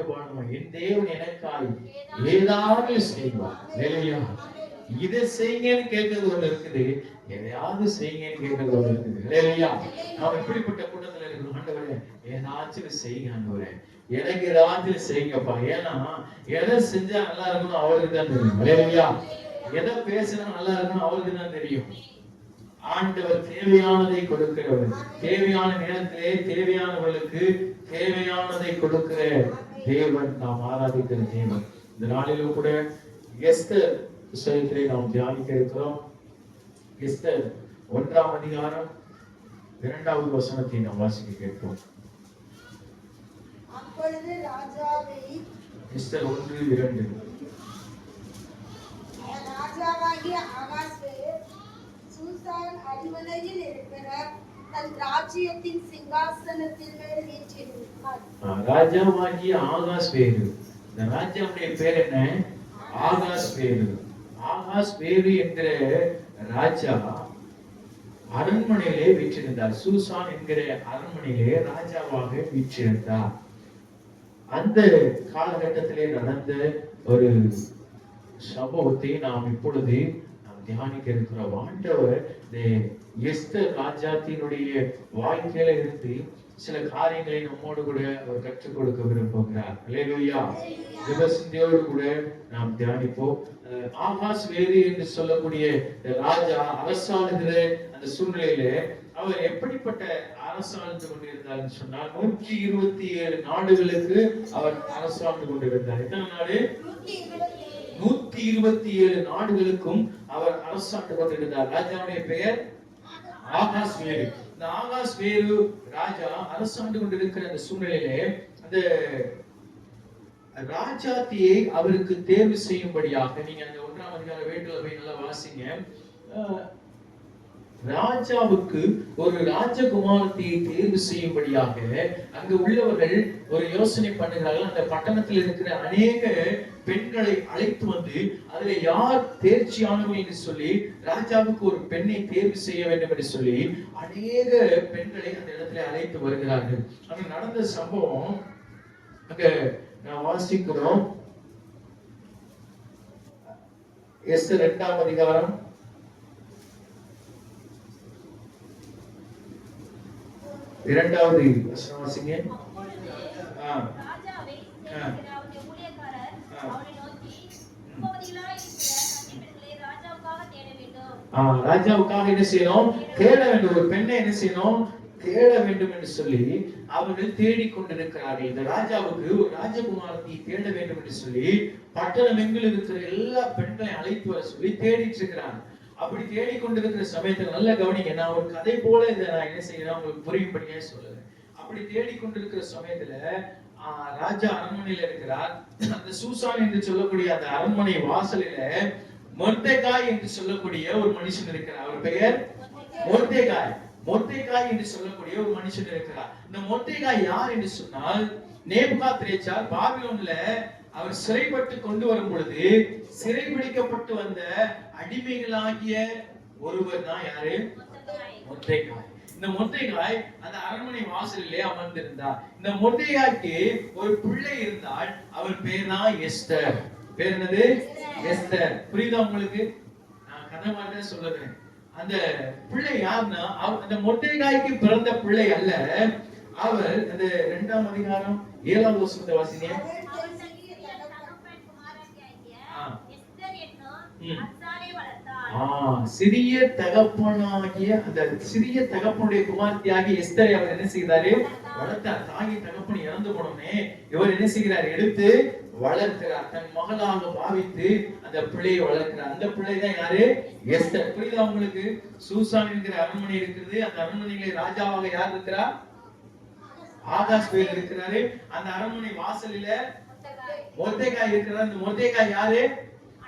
பாடுவோம், என் தேவன் எனக்காய் ஏதாவது செய்வார். இல்லையா? இதை செய்யுங்கன்னு கேட்கறது ஒண்ணு இருக்குது, எதையாவது செய்யுங்கன்னு கேட்கறது ஒண்ணு இருக்குது. இல்லையா? நாம் எப்படிப்பட்ட கூட்டத்துல இருக்கிறோம்? ஆண்டவரே ஏதாச்சும் செய்யுங்க ஆண்டவரே, எனக்கு ஏதாச்சும் செய்யுங்கப்பா. ஏன்னா எதை செஞ்சா நல்லா இருக்கணும் அவருக்கு தான் தெரியும். இல்லையா? எதை பேசினா நல்லா இருக்கணும் அவருக்கு தான் தெரியும். ஆண்டவர் தேவையானதை கொடுக்கிறவர், தேவையான நேரத்திலே தேவையானவர்களுக்கு தேவையானதை கொடுக்கிற தேவன் நாம் ஆராதிக்கிற தேவன். இந்த நாளிலும் கூட எஸ்தர் புத்தகத்திலே நாம் தியானிக்க இருக்கிறோம். எஸ்தர் 1ஆம் அதிகாரம் 2வது வசனத்தை நாம் வாசிக்க கேட்போம். அப்பொழுது ராஜாவை எஸ்தர் 1:2 ராஜாவாகிய ஆகாஸ்வேர் சூசான் அரண்மனையில் இருக்கிற தன் ராஜ்யத்தின் சிங்காசனத்தின் மேல் வீற்றிருந்தார். ராஜாவாகிய ஆகாஸ்வேரு. இந்த ராஜாவுடைய பேர் என்ன? ஆகாஸ்வேரு. ஆகாஸ்வேரு என்கிற ராஜா அரண்மனையிலே வீற்றிருந்தார். சூசான் என்கிற அரண்மனையிலே ராஜாவாக வீற்றிருந்தார். அந்த காலகட்டத்திலே நடந்த ஒரு சம்பவத்தை நாம் இப்பொழுது தியானிக்க இருக்கிறோம். ஆண்டவர் எஸ்தர் ராஜாத்தினுடைய வாழ்க்கையில இருந்து சில காரியங்களை நம்மோடு கூட அவர் கற்றுக் கொடுக்க விரும்புகிறார். அல்லேலூயா. ஜெபசிந்தியோடு கூட நாம் தியானிப்போம். ஆகாஸ்வேரு என்று சொல்லக்கூடிய ராஜா அரசாளுகிற அந்த சூழ்நிலையில அவர் எப்படிப்பட்ட அரசாழ்ந்து கொண்டிருந்தார் சொன்னால் 127 நாடுகளுக்கு அவர் அரசாழ்ந்து கொண்டிருந்தார். எத்தனை நாடு? 127 நாடுகளுக்கும் அவர் அரசாண்டு கொண்டிருந்தார். ராஜாவுடைய பெயர் ஆகாஸ்வேரு. இந்த ஆகாஸ்வேரு ராஜா அரசாண்டு கொண்டிருக்கிற அந்த சூழ்நிலையிலே அந்த ராஜாத்தியை அவருக்கு தேர்வு செய்யும்படியாக, நீங்க அந்த 1ஆம் அதிகார வேண்டுல போய் நல்லா வாசிங்க. ராஜாவுக்கு ஒரு ராஜகுமாரத்தை தேர்வு செய்யும்படியாக அங்கு உள்ளவர்கள் ஒரு யோசனை பண்ணுகிறார்கள். அந்த பட்டணத்தில் இருக்கிற அநேக பெண்களை அழைத்து வந்து அதுல யார் தேர்ச்சியானவர்கள் என்று சொல்லி ராஜாவுக்கு ஒரு பெண்ணை தேர்வு செய்ய வேண்டும் என்று சொல்லி அநேக பெண்களை அந்த இடத்துல அழைத்து வருகிறார்கள். அங்க நடந்த சம்பவம் அங்க நான் வாசிக்கிறோம். எஸ்தர் 2ஆம் அதிகாரம் 2வது வசனம் வாசிங்க. ராஜாவுக்காக என்ன செய்யணும்? தேட வேண்டும். ஒரு பெண்ணை என்ன செய்யணும்? தேட வேண்டும் என்று சொல்லி அவர்கள் தேடிக்கொண்டிருக்கிறார்கள். இந்த ராஜாவுக்கு ஒரு ராஜகுமாரத்தை தேட வேண்டும் என்று சொல்லி பட்டணம் எங்கில் இருக்கிற எல்லா பெண்களையும் அழைத்து வர சொல்லி தேடிட்டு இருக்கிறாங்க. அப்படி தேடிக்கொண்டிருக்கிற சமயத்துல நல்ல கவனிங்க. நான் ஒரு கதை போல இதை நான் என்ன செய்யறேன் உங்களுக்கு புரியும்படியே சொல்லுறேன். அப்படி தேடிக்கொண்டிருக்கிற சமயத்துல ராஜா அரண்மனையில இருக்கிறார். அந்த சூசான் என்று சொல்லக்கூடிய அந்த அரண்மனை வாசலில மொர்தெகாய் என்று சொல்லக்கூடிய ஒரு மனுஷன் இருக்கிறார். அவர் பெயர் மொர்தெகாய். மொர்தெகாய் என்று சொல்லக்கூடிய ஒரு மனுஷன் இருக்கிறார். இந்த மொர்தெகாய் யார் என்று சொன்னால், நேபுகாத்நேச்சார் பாபிலோன்ல அவர் சிறைப்பட்டு கொண்டு வரும் பொழுது சிறைபிடிக்கப்பட்டு வந்த அடிமைகளாகிய ஒருவர் தான் யாரு? மொர்தெகாய். இந்த மொர்தெகாய் அந்த அரண்மனை வாசலிலே அமர்ந்திருந்தார். இந்த மொர்தெகாய்க்கு ஒரு பிள்ளை இருந்தால் அவர் பேர் தான் எஸ்தர். பேர் என்னது? எஸ்தர். புரியுதா உங்களுக்கு? நான் கதை மாதிரி சொல்லுறேன். அந்த பிள்ளை யாருன்னா அந்த மொர்தெகாய்க்கு பிறந்த பிள்ளை அல்ல. அவர் அந்த 2ஆம் அதிகாரம் 7வது வசனத்தை வாசிங்க. சிறிய தகப்பனாகிய அந்த சிறிய தகப்பனுடைய குமார்த்தியாகிய எஸ்தரை அவர் என்ன செய்தாரு? வளர்த்தார். தாகி தகப்பன் இறந்து போனோமே இவர் என்ன செய்கிறார்? எடுத்து வளர்க்கிறார். தன் மகளாக பாவித்து அந்த பிள்ளையை வளர்க்கிறார். அந்த பிள்ளை தான் யாரு? எஸ்தர். புரியுதா உங்களுக்கு? சூசான் என்கிற அரண்மனை இருக்கிறது. அந்த அரண்மனையிலே ராஜாவாக யார் இருக்கிறார்? ஆகாஸ்வேரு இருக்கிறாரு. அந்த அரண்மனை வாசலில மொர்தெகாய் இருக்கிறார். அந்த மொர்தெகாய் யாரு?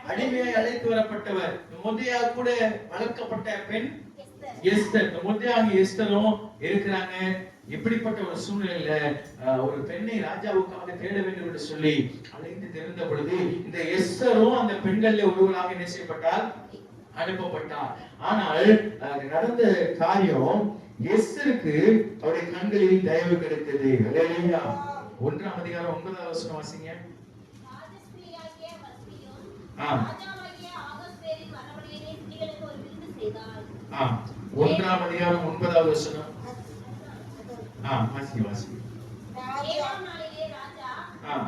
அடிமையை அழைத்து வரப்பட்டவர். மொர்தெகாய் கூட வளர்க்கப்பட்ட பெண் எஸ்தர். இந்த மொர்தெகாய் எஸ்தரும் இருக்கிறாங்க. இப்படிப்பட்ட ஒரு சூழ்நிலையில ஒரு பெண்ணை ராஜாவுக்காக தேட வேண்டும் என்று சொல்லி அழைத்து தெரிந்த பொழுது இந்த எஸ்தரும் அந்த பெண்கள்ல ஒருவராக என்ன செய்யப்பட்டால் அனுப்பப்பட்டார். ஆனால் நடந்த காரியம் எஸ்தருக்கு அவருடைய கண்களில் தயவு கிடைத்தது. அல்லேலூயா. 1ஆம் அதிகாரம் 9வது வசனம் வாசிங்க. ராஜஸ்திரியாகிய வஸ்தியும் ஆ. ராஜாவாகிய ஆகாஸ்வேரின் மரணபடியிலே ஸ்திரீகளுக்கு ஒரு விருந்து செய்தாள். 1ஆம் அதிகாரம் 9வது வசனம். வாசிங்க. ஏழாம் நாளிலே ராஜா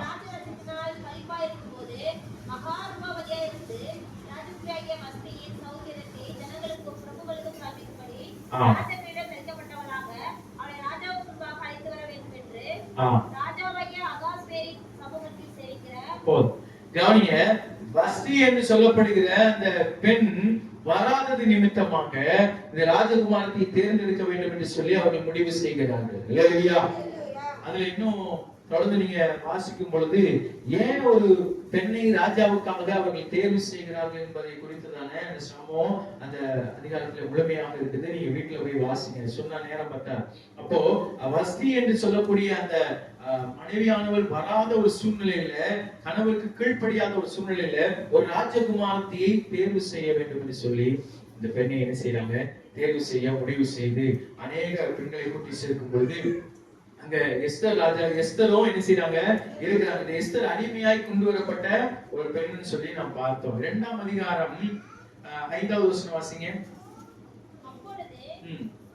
ராஜரசத்தினால் களிப்பாயிருக்கும்போது மகாரூபவதியாயிருந்து ராஜஸ்திரியாகிய வஸ்தியின் சௌந்தரியத்தை ஜனங்களுக்கும் பிரபுக்களுக்கும் காண்பிக்கும்படி ராஜபீடம் வைக்கப்பட்டவளாக அவளை ராஜாவுக்கு முன்பாக அழைத்து வர வேண்டும் என்று ராஜாவாகிய அகாஸ்வேரின் சமூகத்தில் சேர்க்கிற கவனிங்க. வஸ்தி என்று சொல்லப்படுகிற அந்த பெண் வராதது நிமித்தமாக இந்த ராஜகுமாரத்தை தேர்ந்தெடுக்க வேண்டும் என்று சொல்லி அவர்கள் முடிவு செய்கிறார்கள். இல்லையா? அதுல இன்னும் தொடர்ந்து நீங்க வாசிக்கும் பொழுது ஏன் ஒரு பெண்ணை ராஜாவுக்காக அவர்கள் தேர்வு செய்கிறார்கள் என்பதை குறித்துதான அந்த சம்பவம் அந்த அதிகாரத்துல முழுமையாக இருக்குது. நீங்க வீட்டுல போய் வாசிங்க, சொன்ன நேரம் பார்த்தா. அப்போ வஸ்தி என்று சொல்லக்கூடிய அந்த மனைவியானவள் வராத ஒரு சூழ்நிலையில, கணவருக்கு கீழ்ப்படியாத ஒரு சூழ்நிலையில ஒரு ராஜகுமாரத்தையை தேர்வு செய்ய வேண்டும் என்று சொல்லி இந்த பெண்ணை என்ன செய்யறாங்க, தேர்வு செய்ய முடிவு செய்து அநேக பெண்களை கூட்டி சேர்க்கும் பொழுது அங்க எஸ்தரும் என்ன செய்யறாங்க இருக்கிறாங்க. இந்த எஸ்தர் அடிமையாய் கொண்டு வரப்பட்ட ஒரு பெண்ணுன்னு சொல்லி நாம் பார்த்தோம். 2ஆம் அதிகாரம் 5வது வசனம் வாசிங்க. அப்பொழுது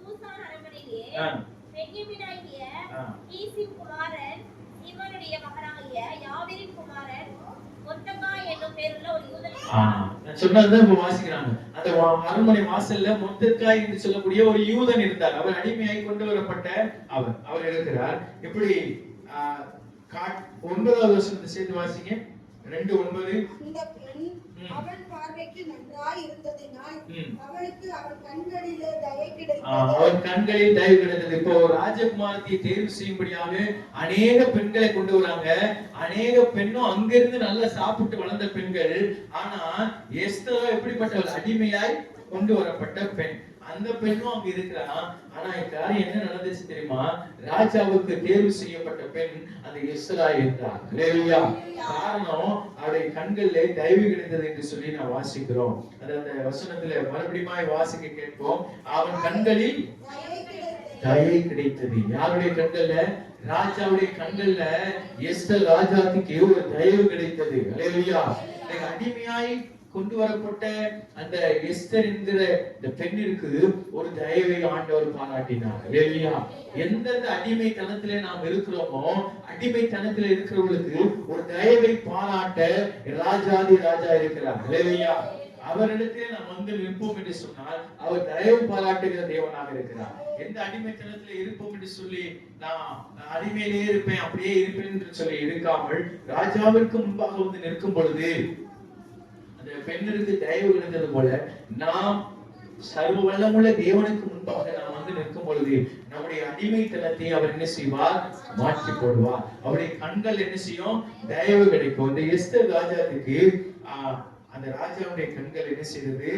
சூசான் அரண்மனையிலே பென்யமீனாகிய கீசின் குமாரன் சீமோனுடைய மகனாகிய யாவீரின் குமாரன் மொர்தெகாய் என்னும் பேருள்ள ஒரு யூதன் நான் சொன்னதுதான் இப்ப வாசிக்கிறாங்க. அந்த அரண்மனை வாசல்ல மொர்தெகாய் என்று சொல்லக்கூடிய ஒரு யூதன் இருந்தார். அவர் அடிமையாய் கொண்டு வரப்பட்ட அவர் இருக்கிறார். இப்படி 9வது வசனத்தை சேர்த்து வாசிங்க. 2:9. இந்த பெண் அவன் பார்வைக்கு நன்றாய் இருந்ததினால் அவளுக்கு அவன் கண்களிலே தயை கிடைத்தது. அவன் கண்களில் தயவு கிடைத்தது. இப்போ ராஜகுமாரத்தை தேர்வு செய்யும்படியாக அநேக பெண்களை கொண்டு வராங்க. அநேக பெண்ணும் அங்கிருந்து நல்லா சாப்பிட்டு வளர்ந்த பெண்கள். ஆனா எஸ்தர் எப்படிப்பட்டவள்? அடிமையாய் கொண்டு வரப்பட்ட பெண். அந்த பெண்ணும் அங்க இருக்கிறான். ஆனா காரியம் என்ன நடந்துச்சு தெரியுமா? ராஜாவுக்கு தேர்வு செய்யப்பட்ட பெண் அந்த எஸ்தரா இருந்தார். இல்லையா? காரணம் அவருடைய கண்களிலே தயவு கிடைத்தது என்று சொல்லி நான் வாசிக்கிறோம். அது அந்த வசனத்துல மறுபடியும் வாசிக்க கேட்போம். அவன் கண்களில் தயை கிடைத்தது. யாருடைய கண்கள்ல? ராஜாவுடைய கண்கள்ல எஸ்தர் ராஜாவுக்கு ஒரு தயவு கிடைத்தது. இல்லையா? அடிமையாய் கொண்டு வரப்பட்ட அந்த எஸ்தர் என்கிற இந்த பெண்ணிற்கு ஒரு தயவை ஆண்டவர் பாராட்டினார். இல்லையா? எந்தெந்த அடிமைத்தனத்திலே நாம் இருக்கிறோமோ அடிமைத்தனத்திலே இருக்கிறவர்களுக்கு ஒரு தயவை பாராட்ட ராஜாதி ராஜா இருக்கிறார். இல்லையா? அவரிடத்திலே நாம் வந்து நிற்போம் என்று சொன்னால் அவர் தயவு பாராட்டுகிற தேவனாக இருக்கிறார். எந்த அடிமைத்தனத்திலே இருப்போம் என்று சொல்லி நான் அடிமையிலே இருப்பேன், அப்படியே இருப்பேன் என்று சொல்லி இருக்காமல் ராஜாவிற்கு முன்பாக வந்து நிற்கும் பொழுது பெண்ணிற்கு தயவு கிடைத்தது போல நாம் சர்வ வல்லமுள்ள தேவனுக்கு முன்பாக நாம் வந்து நிற்கும் பொழுது நம்முடைய அடிமைத்தனத்தை அவர் என்ன செய்வார்? மாற்றி போடுவார். அவருடைய கண்கள் என்ன செய்யும்? தயவு கிடைக்கும். இந்த எஸ்தர் ராஜாவுக்கு அந்த ராஜாவுடைய கண்கள் என்ன செய்தது?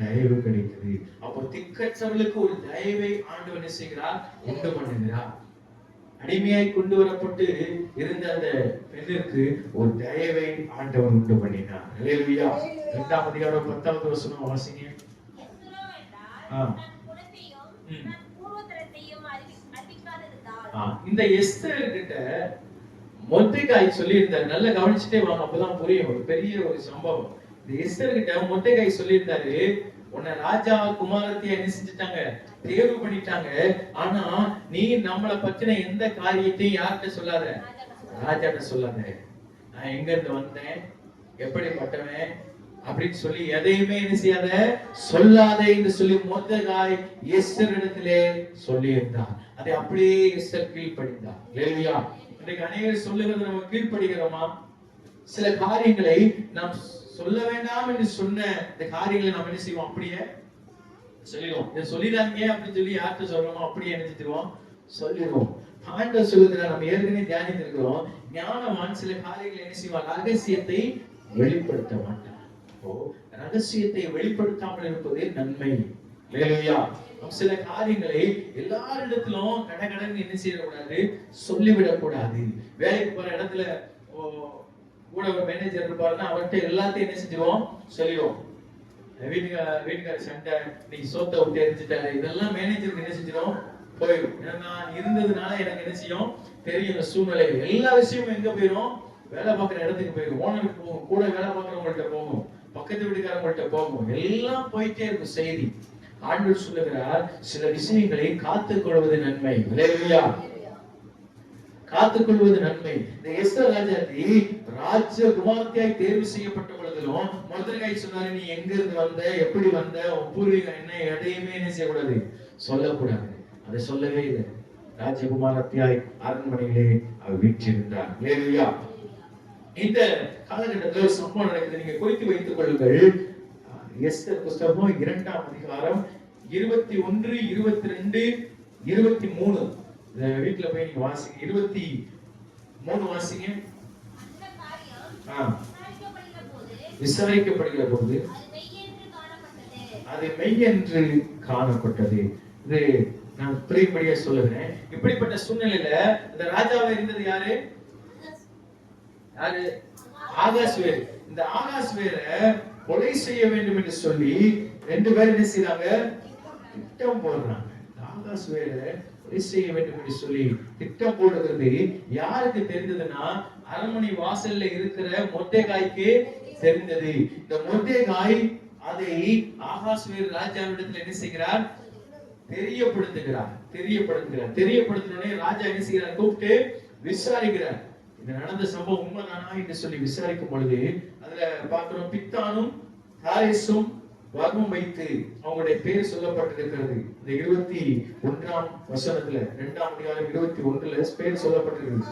தயவு கிடைக்குது. அப்போ திக்கற்றவர்களுக்கு ஒரு தயவை ஆண்டவர் என்ன செய்கிறார்? உண்டு பண்ணுகிறார். அடிமையாய் கொண்டு வரப்பட்டு இருந்த அந்த பெண்ணிற்கு ஒரு தயவை ஆண்டவர் உண்டு பண்ணினார். அல்லேலூயா. 2ஆம் அதிகாரம் 10வது வசனம் வாசிங்க. இந்த எஸ்தர் கிட்ட மொர்தெகாய் சொல்லி இருந்தார். நல்லா கவனிச்சுட்டே வாங்க, அப்பதான் புரியும். ஒரு பெரிய ஒரு சம்பவம். இந்த எஸ்தர் கிட்ட மொர்தெகாய் சொல்லி இருந்தாரு, உன்னை ராஜா குமாரத்தைய என்ன செஞ்சுட்டாங்க? தேர்வு பண்ணிட்டாங்க. ஆனா நீ நம்மளை பத்தின எந்த காரியத்தையும் யார்கிட்ட சொல்லாத, ராஜாட்ட சொல்லாத. நான் எங்க இருந்து வந்தேன், எப்படிப்பட்டவன் அப்படின்னு சொல்லி எதையுமே என்ன செய்யாத, சொல்லாத என்று சொல்லி மொர்தெகாய் எஸ்தர் இடத்திலே சொல்லி இருந்தார். அதை அப்படியே எஸ்தர் கீழ்ப்படிந்தார். இல்லையா? இன்றைக்கு அநேகர் சொல்லுகிறது நம்ம கீழ்ப்படுகிறோமா? சில காரியங்களை நாம் சொல்ல வேண்டாம் என்று சொன்ன இந்த காரியங்களை நாம் என்ன செய்வோம்? அப்படியே சொல்லிடுவோம். இதை சொல்லிடாங்க அப்படின்னு சொல்லி யார்கிட்ட சொல்றோமோ அப்படியே நினைச்சிருவோம், சொல்லிடுவோம். ஆண்டவர் சொல்லுகிற நம்ம ஏற்கனவே தியானித்திருக்கிறோம். ஞானவான் சில காரியங்களை என்ன செய்வான்? ரகசியத்தை வெளிப்படுத்த மாட்டான். ரகசியத்தை வெளிப்படுத்தாமல் இருப்பதே நன்மை. இல்லையா? சில காரியங்களை எல்லாரிடத்திலும் கடகடன்னு என்ன செய்யக்கூடாது? சொல்லிவிடக் கூடாது. வேலைக்கு போற இடத்துல கூட ஒரு மேனேஜர் இருப்பாருன்னா அவர்கிட்ட எல்லாத்தையும் என்ன செஞ்சிருவோம்? சொல்லிடுவோம். வீட்டுக்கார சண்டை, நீ சோத்த விட்டு எரிஞ்சிட்டாரு, இதெல்லாம் மேனேஜருக்கு என்ன செஞ்சிடும்? போயிடும். ஏன்னா நான் இருந்ததுனால எனக்கு என்ன செய்யும் தெரியும். இந்த சூழ்நிலைகள் எல்லா விஷயமும் எங்க போயிடும், வேலை பார்க்குற இடத்துக்கு போயிடும், ஓனருக்கு போகும், கூட வேலை பார்க்குறவங்கள்ட்ட போகும், பக்கத்து வீட்டுக்காரங்கள்ட்ட போகும், எல்லாம் போயிட்டே இருக்கும் செய்தி. ஆண்டவர் சொல்லுகிறார், சில விஷயங்களை காத்துக் கொள்வது நன்மை. அல்லேலூயா. காத்துக்கொள்வது நன்மை. இந்த எஸ்தர் ராஜாத்தி ராஜகுமாரத்தியாய் தேர்வு செய்யப்பட்ட பொழுதிலும் மொர்தெகாய் சொன்னாரு, நீ எங்க இருந்து வந்த, எப்படி வந்த, உன் பூர்வீகம் என்ன, எதையுமே என்ன செய்யக்கூடாது, சொல்லக்கூடாது. அதை சொல்லவே இல்லை. ராஜகுமாரத்தியாய் அரண்மனையிலே அவர் வீற்றிருந்தார். அல்லேலூயா. இந்த காலகட்டத்தில் ஒரு சம்பவம் நடக்குது, நீங்க குறித்து வைத்துக் கொள்ளுங்கள். எஸ்தர் புஸ்தகம் 2ஆம் அதிகாரம் 21, 22, 23 வீட்டுல போய் நீங்க வாசிங்க. 23 வாசிங்க. விசாரிக்கப்படுகிற போது அது மெய் என்று காணப்பட்டது. இது நான் புரியும்படியா சொல்லுகிறேன். இப்படிப்பட்ட சூழ்நிலையில இந்த ராஜாவா இருந்தது யாரு? யாரு? ஆகாஸ்வேர். இந்த ஆகாஸ்வேரை கொலை செய்ய வேண்டும் என்று சொல்லி 2 பேர் என்ன செய்றாங்க, திட்டம் போடுறாங்க. ஆகாஸ்வேரை கொலை செய்ய வேண்டும் என்று சொல்லி திட்டம் போடுறது யாருக்கு தெரிந்ததுன்னா, அரண்மனை வாசல்ல இருக்கிற மொர்தெகாய்க்கு தெரிந்தது. இந்த மொர்தெகாய் அதை ஆகாஸ்வேர் ராஜாவிடத்தில் என்ன செய்கிறார், தெரியப்படுத்துகிறோடனே ராஜா என்ன செய்கிறார், கூப்பிட்டு விசாரிக்கிறார். இது நடந்த சம்பவம் உண்மைதானா என்று சொல்லி விசாரிக்கும் பொழுது அதுல பார்க்கிறோம், பித்தானும் தாரேசும் வர்மம் வைத்து அவங்களுடைய பேர் சொல்லப்பட்டிருக்கிறது. இந்த 21ஆம் வசனத்துல 2ஆம் அதிகாரம் 21ல பேர் சொல்லப்பட்டிருக்கிறது.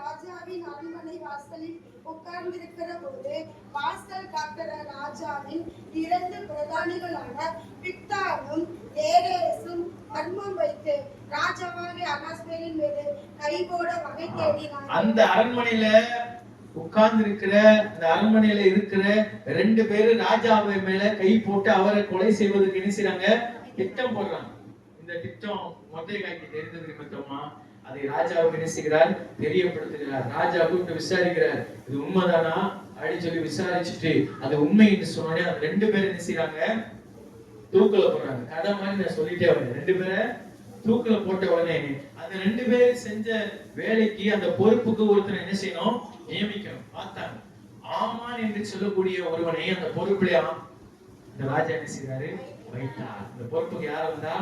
ராஜாவின் அரண்மனை வாசலில் உட்கார்ந்திருக்கிற போது வாசல் காக்கிற ராஜாவின் 2 பிரதானிகளான பிக்தானும் தேரேசும் வர்மம் வைத்து ராஜாவாகிய அகாஸ்வேரின் மீது கை போட வகை தேடினார். அந்த அரண்மனையில உட்கார்ந்து இருக்கிற, அந்த அரண்மனையில இருக்கிற 2 பேரு ராஜாவை மேல கை போட்டு அவரை கொலை செய்வதற்கு என்ன செய்றாங்க, திட்டம் போடுறாங்க. இந்த திட்டம் மொர்தெகாய்க்கு தெரிந்தது நிமித்தமா அதை ராஜாவுக்கு என்ன செய்கிறார், தெரியப்படுத்துகிறார். ராஜா கூப்பிட்டு விசாரிக்கிறார், இது உண்மைதானா அப்படின்னு சொல்லி விசாரிச்சுட்டு அது உண்மை என்று சொன்னோடனே அந்த 2 பேரும் என்ன செய்றாங்க, தூக்கல போடுறாங்க. கதை மாதிரி நான் சொல்லிட்டே வரேன். 2 பேரை தூக்கல போட்ட உடனே அந்த 2 பேர் செஞ்ச வேலைக்கு அந்த பொறுப்புக்கு ஒருத்தர் என்ன செய்யணும், நியமிக்கணும். பார்த்தாங்க, ஆமான் என்று சொல்லக்கூடிய ஒருவனை அந்த பொறுப்புல இந்த ராஜா என்ன செய்றாரு, வைத்தார். இந்த பொறுப்புக்கு யார் வந்தா,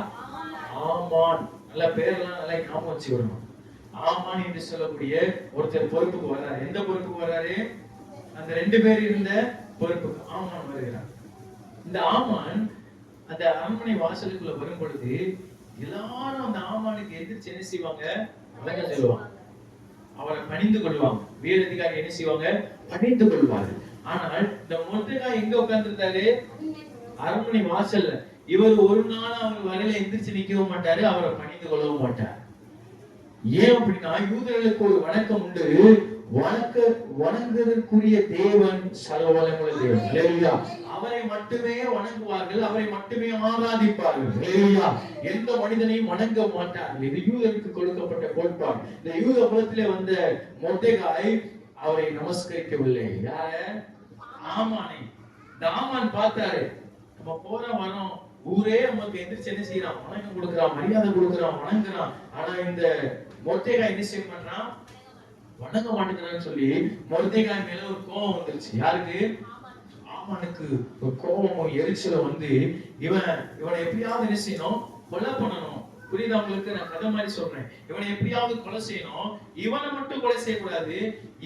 ஆமான். நல்ல பேரெல்லாம் நல்லா ஞாபகம் வச்சுக்கணும். ஆமான் என்று சொல்லக்கூடிய ஒருத்தர் பொறுப்புக்கு வர்றாரு. எந்த பொறுப்புக்கு வர்றாரு, அந்த 2 பேர் இருந்த பொறுப்புக்கு ஆமான் வருகிறார். இந்த ஆமான் அந்த அரண்மனை வாசலுக்குள்ள வரும் பொழுது எல்லாரும் அந்த ஆமானுக்கு எதிர்த்து என்ன செய்வாங்க, வணக்கம் சொல்லுவாங்க, அவரை பணிந்து கொள்வாங்க. வீர அதிகாரி என்ன செய்வாங்க, பணிந்து கொள்வாரு. ஆனால் இந்த மொர்தெகாய் எங்க உட்கார்ந்திருந்தாரு, அரண்மனை வாசல்ல. இவர் ஒரு நாள் அவர் வரையில எந்திரிச்சு நிக்கவும் மாட்டாரு, அவரை பணிந்து கொள்ளவும் மாட்டார். ஏன் அப்படின்னா, யூதர்களுக்கு ஒரு வணக்கம் உண்டு, வணங்குவதற்குரிய தேவன் சர்வவல்லமையுள்ள தேவன். அல்லேலூயா. அவரை மட்டுமே வணங்குவார்கள், அவரை மட்டுமே ஆராதிப்பார்கள். அல்லேலூயா. எந்த மனிதனையும் வணங்க மாட்டார்கள். இது யூதருக்கு கொடுக்கப்பட்ட கோட்பாடு. இந்த யூத குலத்திலே வந்த மொர்தெகாய் அவரை நமஸ்கரிக்கவில்லை. யார? ஆமானை. இந்த ஆமான் பார்த்தாரு, நம்ம போற வரோம், ஊரே நமக்கு எந்திரிச்சு என்ன செய்யறான், வணக்கம் கொடுக்கிறான், மரியாதை கொடுக்கிறான், வணங்குறான். ஆனா இந்த மொர்தெகாய் என்ன செய்ய பண்றான், வணங்க மாட்டேங்கிறான்னு சொல்லி மொர்தெகாய் மேல ஒரு கோபம் வந்துருச்சு. யாருக்கு? ஆமானுக்கு ஒரு கோபமும் எரிச்சலும் வந்து இவனை எப்படியாவது என்ன செய்யணும், கொலை பண்ணணும். புரியுதா உங்களுக்கு? நான் கதை மாதிரி சொல்றேன். இவனை எப்படியாவது கொலை செய்யணும். இவனை மட்டும் கொலை செய்யக்கூடாது,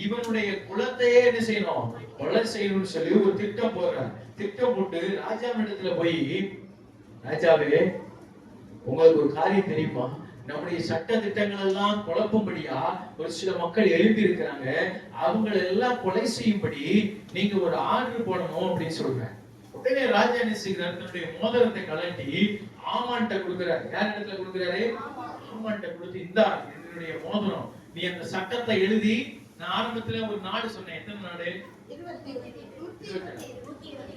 இவனுடைய குலத்தையே என்ன செய்யணும், கொலை செய்யணும்னு சொல்லி ஒரு திட்டம் போடுறார். திட்டம் போட்டு ராஜாவிடத்துல போய், ராஜாவே உங்களுக்கு ஒரு காரியம் தெரியுமா, நம்முடைய சட்ட திட்டங்கள் எல்லாம் குழப்பும்படியா ஒரு சில மக்கள் எழுப்பி இருக்கிறாங்க, அவங்களை எல்லாம் கொலை செய்யும்படி நீங்க ஒரு ஆர்டர் போடணும் அப்படின்னு சொல்றேன். உடனே ராஜா என்ன செய்கிறார், தன்னுடைய மோதிரத்தை கலட்டி ஆமான்ட்ட கொடுக்கிறார். யார் இடத்துல கொடுக்கிறாரு? ஆமான்ட்ட கொடுத்து, இந்தா என்னுடைய மோதிரம், நீ அந்த சட்டத்தை எழுதி. நான் ஆரம்பத்துல ஒரு நாடு சொன்னேன், எத்தனை நாடு?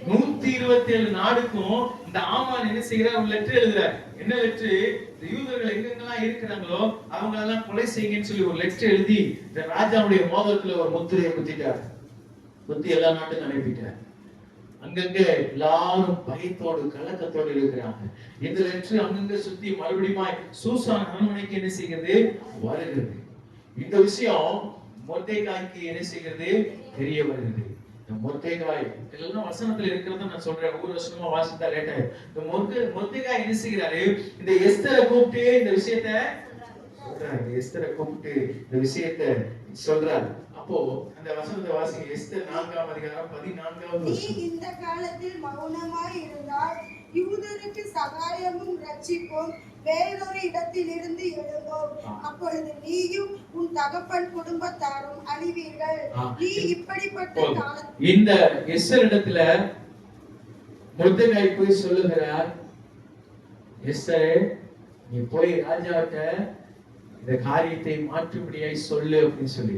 127 நாடுக்கும் இந்த ஆமான் என்ன செய்கிறார், ஒரு லெட்டர் எழுதுறார். என்ன லெட்டர்? இந்த யூதர்கள் எங்கெங்கெல்லாம் இருக்கிறாங்களோ அவங்க எல்லாம் கொலை செய்யுங்கன்னு சொல்லி ஒரு லெட்டர் எழுதி இந்த ராஜாவுடைய மோதிரத்துல ஒரு முத்திரையை குத்திட்டார். குத்தி எல்லா நாட்டுக்கும் அனுப்பிட்டார். அங்கங்க எல்லாரும் பயத்தோடு கலக்கத்தோடு இருக்கிறாங்க. இந்த லெட்டர் அங்கங்க சுத்தி மறுபடியும் சூசான் அரண்மனைக்கு என்ன செய்கிறது, வருகிறது. இந்த விஷயம் மொர்தெகாய்க்கு என்ன செய்கிறது, தெரிய வருகிறது. மொர்தெகாய் இதெல்லாம் வசனத்துல இருக்கிறத நான் சொல்றேன், ஒரு வருஷமா வாசித்தா லேட்டா. இந்த மொர்தெகாய் என்ன செய்கிறாரு, இந்த எஸ்தரை கூப்பிட்டு இந்த விஷயத்தை சொல்றாரு. எஸ்தரை கூப்பிட்டு இந்த விஷயத்தை சொல்றாரு. அப்போ அந்த வசனத்தை வாசிங்க. எஸ்தர் 4ஆம் அதிகாரம் 14வது நீ வசனம். இந்த காலத்தில் மௌனமாய் இருந்தால் யூதருக்கு சகாயமும் ரட்சிப்பும் வேறொரு இடத்திலிருந்து எழும்பும். அப்பொழுது நீயும் உன் தகப்பன் குடும்பத்தாரும் அழிவீர்கள். நீ இப்படிப்பட்ட காலத்தில் இந்த எஸ்தர் இடத்துல மொர்தெகாய் போய் சொல்லுகிறார், எஸ்தரே நீ போய் ராஜாட்ட இந்த காரியத்தை மாற்றும்படியாய் சொல்லு அப்படின்னு சொல்லி.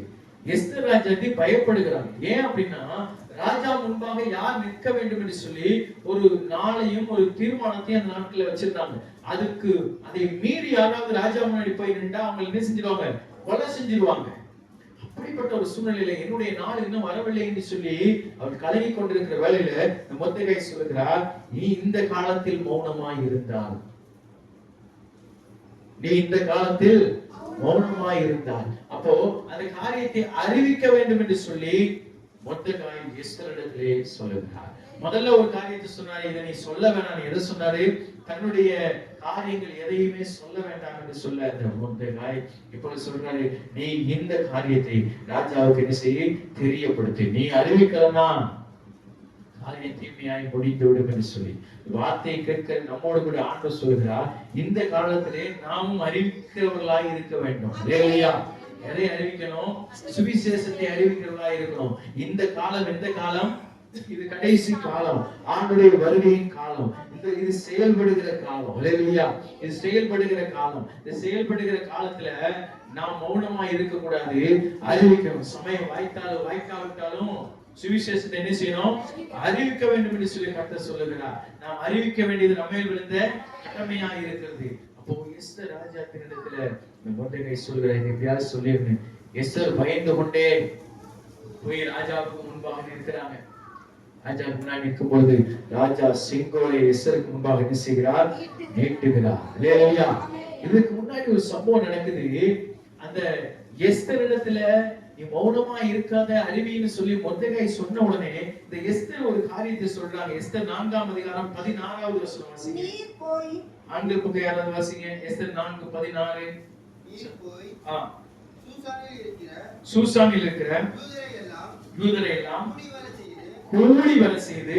எஸ்தர் ராஜாத்தி பயப்படுகிறாங்க. ஏன் அப்படின்னா ராஜா முன்பாக யார் நிற்க வேண்டும் என்று சொல்லி ஒரு நாளையும் ஒரு தீர்மானத்தையும் அந்த நாட்களை வச்சிருந்தாங்க. அதுக்கு அதை மீறி யாராவது ராஜா முன்னாடி போய் நின்றா அவங்க என்ன செஞ்சிருவாங்க, கொலை செஞ்சிருவாங்க. அப்படிப்பட்ட ஒரு சூழ்நிலையில என்னுடைய நாள் இன்னும் வரவில்லை என்று சொல்லி அவர் கலங்கி கொண்டிருக்கிற வேளையில மொர்தெகாய் சொல்லுகிறார், நீ இந்த காலத்தில் மௌனமாய் இருந்தால், நீ இந்த காலத்தில் மௌனமாய் இருந்தால், அப்போ அந்த காரியத்தை அறிவிக்க வேண்டும் என்று சொல்லி மொர்தெகாய் எஸ்தரிடத்திலே சொல்லுகிறார். முதல்ல ஒரு காரியத்தை சொன்னாரு, இதை நீ சொல்ல வேணாம். எதை சொன்னாரு, தன்னுடைய காரியங்கள் எதையுமே சொல்ல வேண்டாம் என்று சொல்ல அந்த மொர்தெகாய் இப்பொழுது சொல்றாரு, நீ இந்த காரியத்தை ராஜாவுக்கு என்ன செய்ய தெரியப்படுத்து, நீ அறிவிக்கலனா காரியம் தீமையாய் முடிந்து விடும் என்று சொல்லி வார்த்தையை கேட்க நம்மோடு கூட ஆண்டவர் சொல்கிறார், இந்த காலத்திலே நாமும் அறிவிக்கிறவர்களாய் இருக்க வேண்டும். இல்லையா? எதை அறிவிக்கணும், சுவிசேஷத்தை அறிவிக்கிறவர்களாய் இருக்கணும். இந்த காலம் எந்த காலம், இது கடைசி காலம், ஆண்டுடைய வருகையின் காலம், இது செயல்படுகிற காலம். இல்லையா? இது செயல்படுகிற காலம். இது செயல்படுகிற காலத்துல நாம் மௌனமா இருக்க கூடாது, அறிவிக்கணும். சமயம் வாய்த்தாலும் வாய்க்காவிட்டாலும் சுவிசேஷத்தை என்ன செய்யணும், அறிவிக்க வேண்டும் என்று சொல்லி கர்த்தர் சொல்லுகிறார். நாம் அறிவிக்க வேண்டியது நம்ம விழுந்த கடமையா இருக்கிறது. அப்போ எஸ்தர் ராஜாத்தினிடத்துல இந்த மொர்தெகாய் சொல்கிறார், எப்படியாவது சொல்லிருந்தேன். எஸ்தர் பயந்து கொண்டே போய் ராஜாவுக்கு முன்பாக நிற்கிறாங்க. ராஜா முன்னாடி நிற்கும் பொழுது ராஜா செங்கோலை எஸ்தருக்கு முன்பாக என்ன செய்கிறார், நீட்டுகிறார். இல்லையா? இதுக்கு முன்னாடி ஒரு சம்பவம் நடக்குது. அந்த எஸ்தர் இடத்துல நீ மௌனமா இருக்காத அறிவின்னு சொல்லி மொர்தெகாய் சொன்ன உடனே இந்த எஸ்தர் ஒரு காரியத்தை சொல்றாங்க. எஸ்தர் 4ஆம் அதிகாரம் 16வது வசனம் வாசிங்க. நீ போய் ஆண்கள் புக்கை யாராவது வாசிங்க. எஸ்தர் 4:16. நீ போய் சூசானில் இருக்கிற யூதரை எல்லாம் கூடி வர செய்து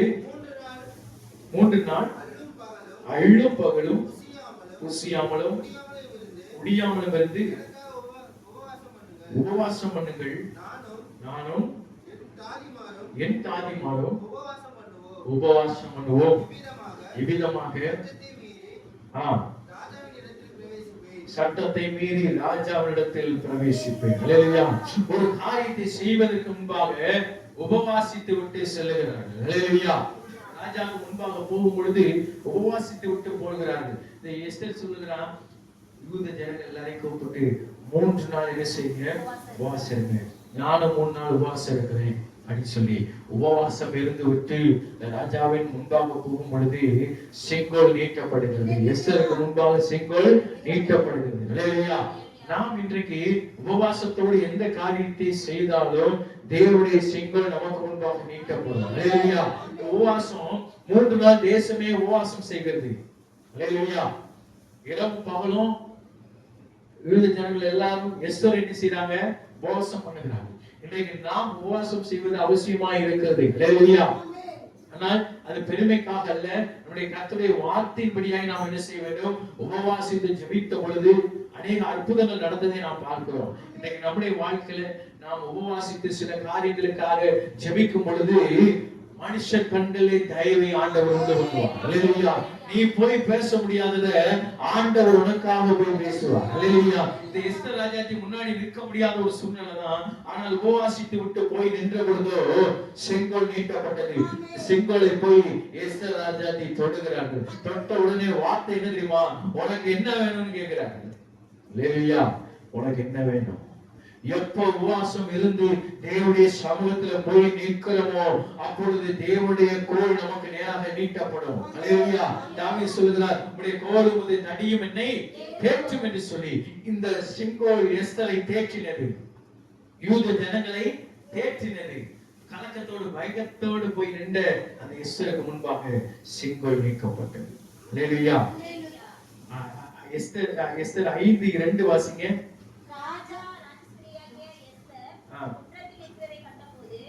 3 நாள் அள்ளும் பகலும் புசியாமலும் குடியாமலும் இருந்து உபவாசம் பண்ணுங்கள். நானும் என் தாதிமாரும் உபவாசம் பண்ணுவோம். இவ்விதமாக சட்டத்தை மீறி ராஜாவினிடத்தில் பிரவேசிப்பேன். ஒரு காரியத்தை செய்வதற்கு முன்பாக உபவாசித்து விட்டு செல்லுகிறார்கள். ராஜாவுக்கு முன்பாக போகும் பொழுது உபவாசித்து விட்டு போகிறார்கள். இந்த எஸ்தர் சொல்லுகிறான், யூத ஜனங்கள் எல்லாரையும் கூப்பிட்டு 3 நாள் என்ன செய்யுங்க, உபவாசம் இருங்க. நானும் 3 நாள் உபவாசம் இருக்கிறேன் அப்படின்னு சொல்லி உபவாசம் இருந்து விட்டு ராஜாவின் முன்பாக போகும் பொழுது செங்கோல் நீட்டப்படுகிறது. எஸ்தருக்கு முன்பாக செங்கோல் நீட்டப்படுகிறது. நாம் இன்றைக்கு உபவாசத்தோடு எந்த காரியத்தை செய்தாலும் தேவனுடைய செங்கோல் நமக்கு முன்பாக நீட்டப்படும். உபவாசம் 3 நாள் தேசமே உபவாசம் செய்கிறது. இரவும் பகலும் யூத ஜனங்கள் எல்லாரும் எஸ்தர் என்ன செய்றாங்க, உபவாசம் பண்ணுகிறாங்க. இன்றைக்கு நாம் உபவாசம் செய்வது அவசியமா இருக்கிறது. ஆனால் அது பெருமைக்காக அல்ல, நம்முடைய கர்த்தருடைய வார்த்தையின்படியாய் நாம் என்ன செய்ய வேண்டும், உபவாசித்து ஜெபித்த பொழுது அநேக அற்புதங்கள் நடந்ததை நாம் பார்க்கிறோம். இன்னைக்கு நம்முடைய வாழ்க்கையில நாம் உபவாசித்து சில காரியங்களுக்காக ஜெபிக்கும் பொழுது மனுஷர் கண்களே தயவை ஆண்டவர் உண்டு பண்ணுவார். நீ போய் பேச முடியாதத ஆண்டவர் உனக்காக போய் பேசுவார். இந்த எஸ்தர் ராஜாத்தி முன்னாடி நிற்க முடியாத ஒரு சூழ்நிலை தான். ஆனால் உபவாசித்து விட்டு போய் நின்ற பொழுதோ செங்கோல் நீட்டப்பட்டது. செங்கோலை போய் எஸ்தர் ராஜாத்தி தொடுகிறார்கள். தொட்ட உடனே வார்த்தை என்ன தெரியுமா, உனக்கு என்ன வேணும்னு கேட்கிறார்கள். உனக்கு என்ன வேணும்? எப்போ உபவாசம் இருந்து தேவனுடைய சமூகத்துல போய் நிற்கிறோமோ அப்பொழுது தேவனுடைய கோல் நமக்கு நேராக நீட்டப்படும். அல்லேலூயா. தாவீது சொல்கிறார், உம்முடைய கோலும் உமது தடியும் என்னை தேற்றும் என்று சொல்லி. இந்த செங்கோல் எஸ்தரை தேற்றினது, யூத ஜனங்களை தேற்றினது. கலக்கத்தோடு பயத்தோடு போய் நின்ற அந்த எஸ்தருக்கு முன்பாக செங்கோல் நீக்கப்பட்டது. அல்லேலூயா. எஸ்தர் 5:2 வாசிங்க. ராஜா ராஜஸ்திரியாகிய எஸ்தர் குற்றத்தில் இருக்கிறதை கண்டபோது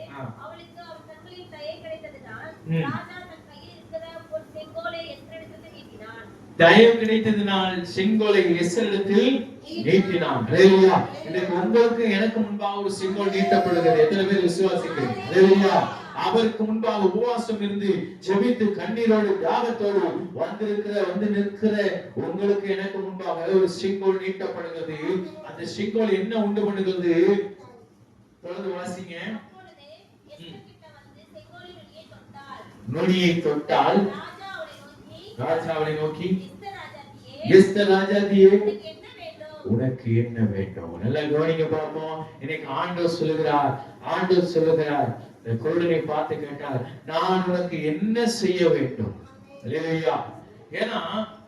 அவளுக்கு அவன் கண்களில் தயை கிடைத்ததினால் ராஜா தன் கையில் இருக்கிற ஒரு செங்கோலை எஸ்தரிடத்தில் நீட்டினான். தயவு கிடைத்ததினால் செங்கோலை எஸ்தரிடத்தில் நீட்டினான். அல்லேலூயா. இன்னைக்கு உங்களுக்கு எனக்கு முன்பாக ஒரு செங்கோல் நீட்டப்படுகிறது. எத்தனை பேர் விசுவாசிக்கிறீங்க? அல்லேலூயா. அவருக்கு முன்பாக உபவாசம் இருந்து ஜெபித்து கண்ணீரோடு தியாகத்தோடு வந்து நிற்கிற உங்களுக்கு எனக்கு முன்பாக ஒரு செங்கோல் நீட்டப்படுகிறது. அந்த செங்கோல் என்ன உண்டு பண்ணுகிறது? தொடர்ந்து வாசிங்க. அப்பொழுது எஸ்தர் கிட்ட வந்து செங்கோலை நுனியை தொட்டாள். நுனியை தொட்டால் ராஜா அவளை நோக்கி, எஸ்தர் ராஜாத்தியே, உனக்கு என்ன வேண்டும்? நல்லா கவனிங்க பார்ப்போம். இன்னைக்கு ஆண்டவர் சொல்லுகிறார், இந்த குருடனை பார்த்து கேட்டார், நான் உனக்கு என்ன செய்ய வேண்டும்? அல்லேலூயா. ஏன்னா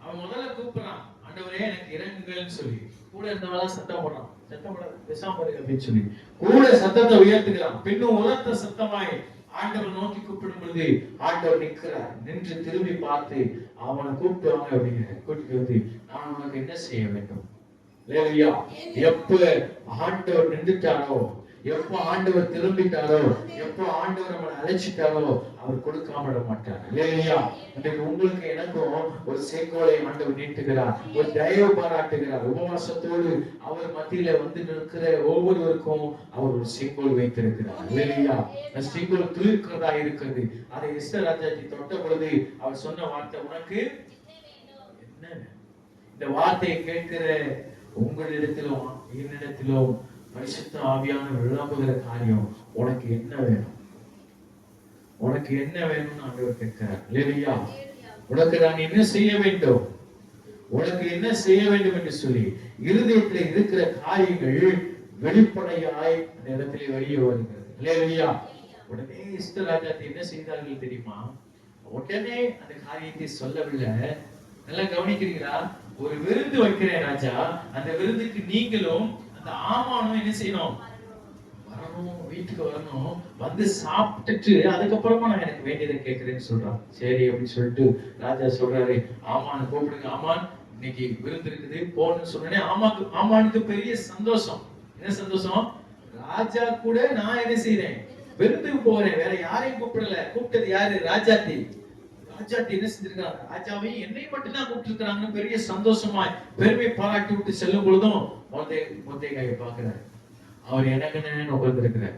அவன் முதல்ல கூப்பிடுறான், ஆண்டவரே எனக்கு இறங்குங்கள்னு சொல்லி. கூட இருந்தவளா சத்தம் போடுறான், சத்தம் போட பேசாம இருங்க அப்படின்னு சொல்லி கூட சத்தத்தை உயர்த்துகிறான். பின்னும் உரத்த சத்தமாய் ஆண்டவர் நோக்கி கூப்பிடும் பொழுது ஆண்டவர் நிற்கிறார். நின்று திரும்பி பார்த்து அவனை கூப்பிடுவாங்க அப்படின்னு கூட்டிட்டு வந்து, நான் உனக்கு என்ன செய்ய வேண்டும்? அல்லேலூயா. எப்ப ஆண்டவர் நின்றுட்டாரோ, எப்போ ஆண்டவர் திரும்பிட்டாரோ, எப்போ ஆண்டவர் நம்மளை அழைச்சிட்டாரோ அவர் கொடுக்காம விட மாட்டார். இல்லையா? இன்றைக்கு உங்களுக்கு எனக்கும் ஒரு செங்கோலை ஆண்டவர் நீட்டுகிறார், ஒரு தயவு பாராட்டுகிறார். உபவாசத்தோடு அவர் மத்தியில வந்து நிற்கிற ஒவ்வொருவருக்கும் அவர் ஒரு செங்கோல் வைத்திருக்கிறார். இல்லையா? அந்த செங்கோல் துளிர்க்கிறதா இருக்கிறது. அதை எஸ்தர் ராஜாஜி தொட்ட பொழுது அவர் சொன்ன வார்த்தை, உனக்கு என்ன? இந்த வார்த்தையை கேட்கிற உங்களிடத்திலும் என்னிடத்திலும் பரிசுத்த ஆவியானவர் விளம்புகிற காரியம், உனக்கு என்ன வேணும்? உனக்கு என்ன வேணும்னு ஆண்டவர் கேட்கிறார். இல்லையா? உனக்கு நான் என்ன செய்ய வேண்டும்? உனக்கு என்ன செய்ய வேண்டும் என்று சொல்லி இருதயத்தில் இருக்கிற காரியங்கள் வெளிப்படையாய் அந்த இடத்திலே வெளியே வருகிறது. இல்லையா? உடனே எஸ்தர் ராஜாத்தி என்ன செய்தார்கள் தெரியுமா? உடனே அந்த காரியத்தை சொல்லவில்லை. நல்லா கவனிக்கிறீங்களா? ஒரு விருந்து வைக்கிறேன் ராஜா, அந்த விருந்துக்கு நீங்களும் அந்த ஆமானும் என்ன செய்யணும்? வரணும், வீட்டுக்கு வரணும், வந்து சாப்பிட்டுட்டு அதுக்கப்புறமா நான் எனக்கு வேண்டியதை கேட்கிறேன்னு சொல்றான். சரி அப்படின்னு சொல்லிட்டு ராஜா சொல்றாரு, ஆமான் கூப்பிடுங்க, ஆமான் இன்னைக்கு விருந்து இருக்குது போன்னு சொன்னே. ஆமானுக்கு பெரிய சந்தோஷம். என்ன சந்தோஷம்? ராஜா கூட நான் என்ன செய்யறேன்? விருந்துக்கு போறேன், வேற யாரையும் கூப்பிடல. கூப்பிட்டது யாரு? ராஜாத்தி. ராஜாத்தி என்ன செஞ்சிருக்காங்க? ராஜாவை என்னை மட்டும் தான் கூப்பிட்டு இருக்காங்கன்னு பெரிய சந்தோஷமா பெருமை பாராட்டி விட்டு செல்லும் பொழுதும் மொர்தெகாயை பார்க்கிறார். அவர் எனக்குன்னு உட்கார்ந்திருக்கிறார்.